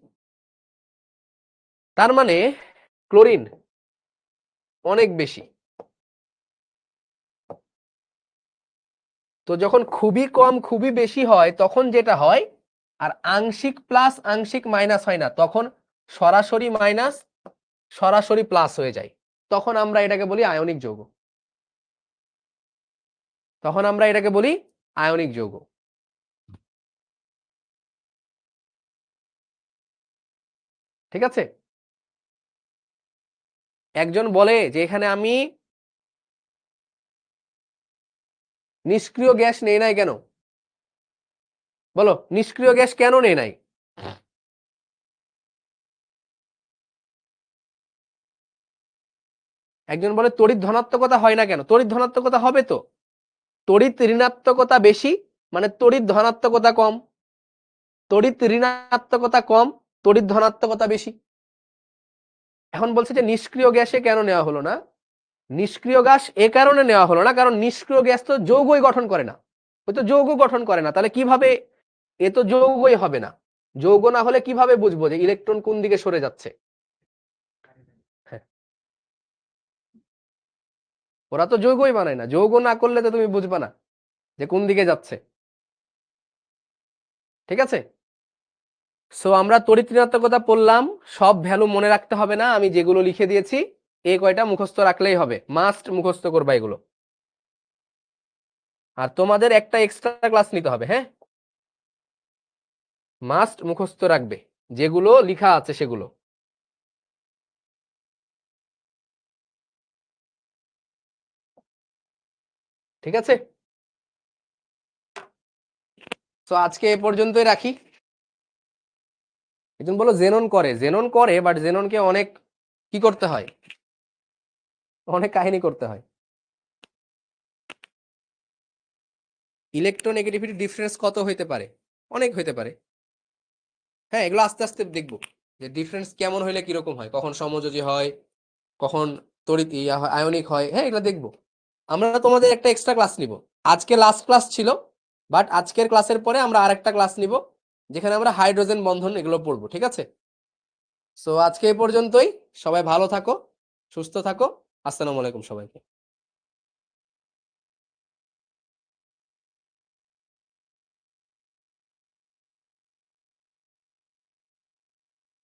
Speaker 1: তার মানে ক্লোরিন অনেক বেশি। তো যখন খুবই কম খুবই বেশি হয় তখন যেটা হয়, আর আংশিক প্লাস আংশিক মাইনাস হয় না, তখন সরাসরি মাইনাস সরাসরি প্লাস হয়ে যায়, তখন আমরা এটাকে বলি আয়নিক যৌগ, তখন আমরা এটাকে বলি আয়নিক যৌগ। ঠিক আছে, একজন বলে যে এখানে আমি নিষ্ক্রিয় গ্যাস নেই নাই কেন? বলো নিষ্ক্রিয় গ্যাস কেন নেই নাই? একজন বলে তড়িৎ ধনাত্মকতা হয় না কেন? তড়িৎ ধনাত্মকতা হবে তো, তড়িৎ ঋণাত্মকতা বেশি মানে তড়িৎ ধনাত্মকতা কম, তড়িৎ ঋণাত্মকতা কম, তড়িৎ ধনাত্মকতা বেশি। এখন বলছে যে নিষ্ক্রিয় গ্যাসে কেন নেওয়া হলো না? নিষ্ক্রিয় গ্যাস এ কারণে নেওয়া হলো না, কারণ নিষ্ক্রিয় গ্যাস তো যৌগই গঠন করে না, ওই তো যৌগ গঠন করে না, তাহলে কিভাবে, এ তো যৌগই হবে না, যৌগ না হলে কিভাবে বুঝবো যে ইলেকট্রন কোন দিকে সরে যাচ্ছে? হ্যাঁ, ওরা তো যৌগই বানায় না, যৌগ না করলে তো তুমি বুঝবা না যে কোন দিকে যাচ্ছে। ঠিক আছে, সো আমরা তড়িৎ ঋণাত্মকতা পড়লাম, সব ভ্যালু মনে রাখতে হবে না, আমি যেগুলো লিখে দিয়েছি এই কয়টা মুখস্থ রাখলেই হবে, মাস্ট মুখস্থ করবা এগুলো। আর তোমাদের একটা এক্সট্রা ক্লাস নিতে হবে, হ্যাঁ, মাস্ট মুখস্থ রাখবে যেগুলো লেখা আছে সেগুলো। ঠিক আছে, তো আজকে এ পর্যন্তই রাখি। একজন বলো জেনন করে, জেনন করে, বাট জেননকে অনেক কি করতে হয়, অনেক কাহিনী করতে হয়। ইলেকট্রোনেগেটিভিটি ডিফারেন্স কত হইতে পারে? অনেক হইতে পারে। হ্যাঁ, এগুলো আস্তে আস্তে দেখবো যে ডিফারেন্স কেমন হইলে কিরকম হয়, কখন সমযোজী হয়, কখন তড়িৎ আয়নিক হয়, হ্যাঁ এগুলো দেখবো। আমরা তোমাদের একটা এক্সট্রা ক্লাস নিব, আজকে লাস্ট ক্লাস ছিল, বাট আজকের ক্লাসের পরে আমরা আরেকটা ক্লাস নিব যেখানে আমরা হাইড্রোজেন বন্ধন এগুলো পড়বো। ঠিক আছে, সো আজকে এই পর্যন্তই, সবাই ভালো থাকো, সুস্থ থাকো, আসসালামু আলাইকুম সবাইকে।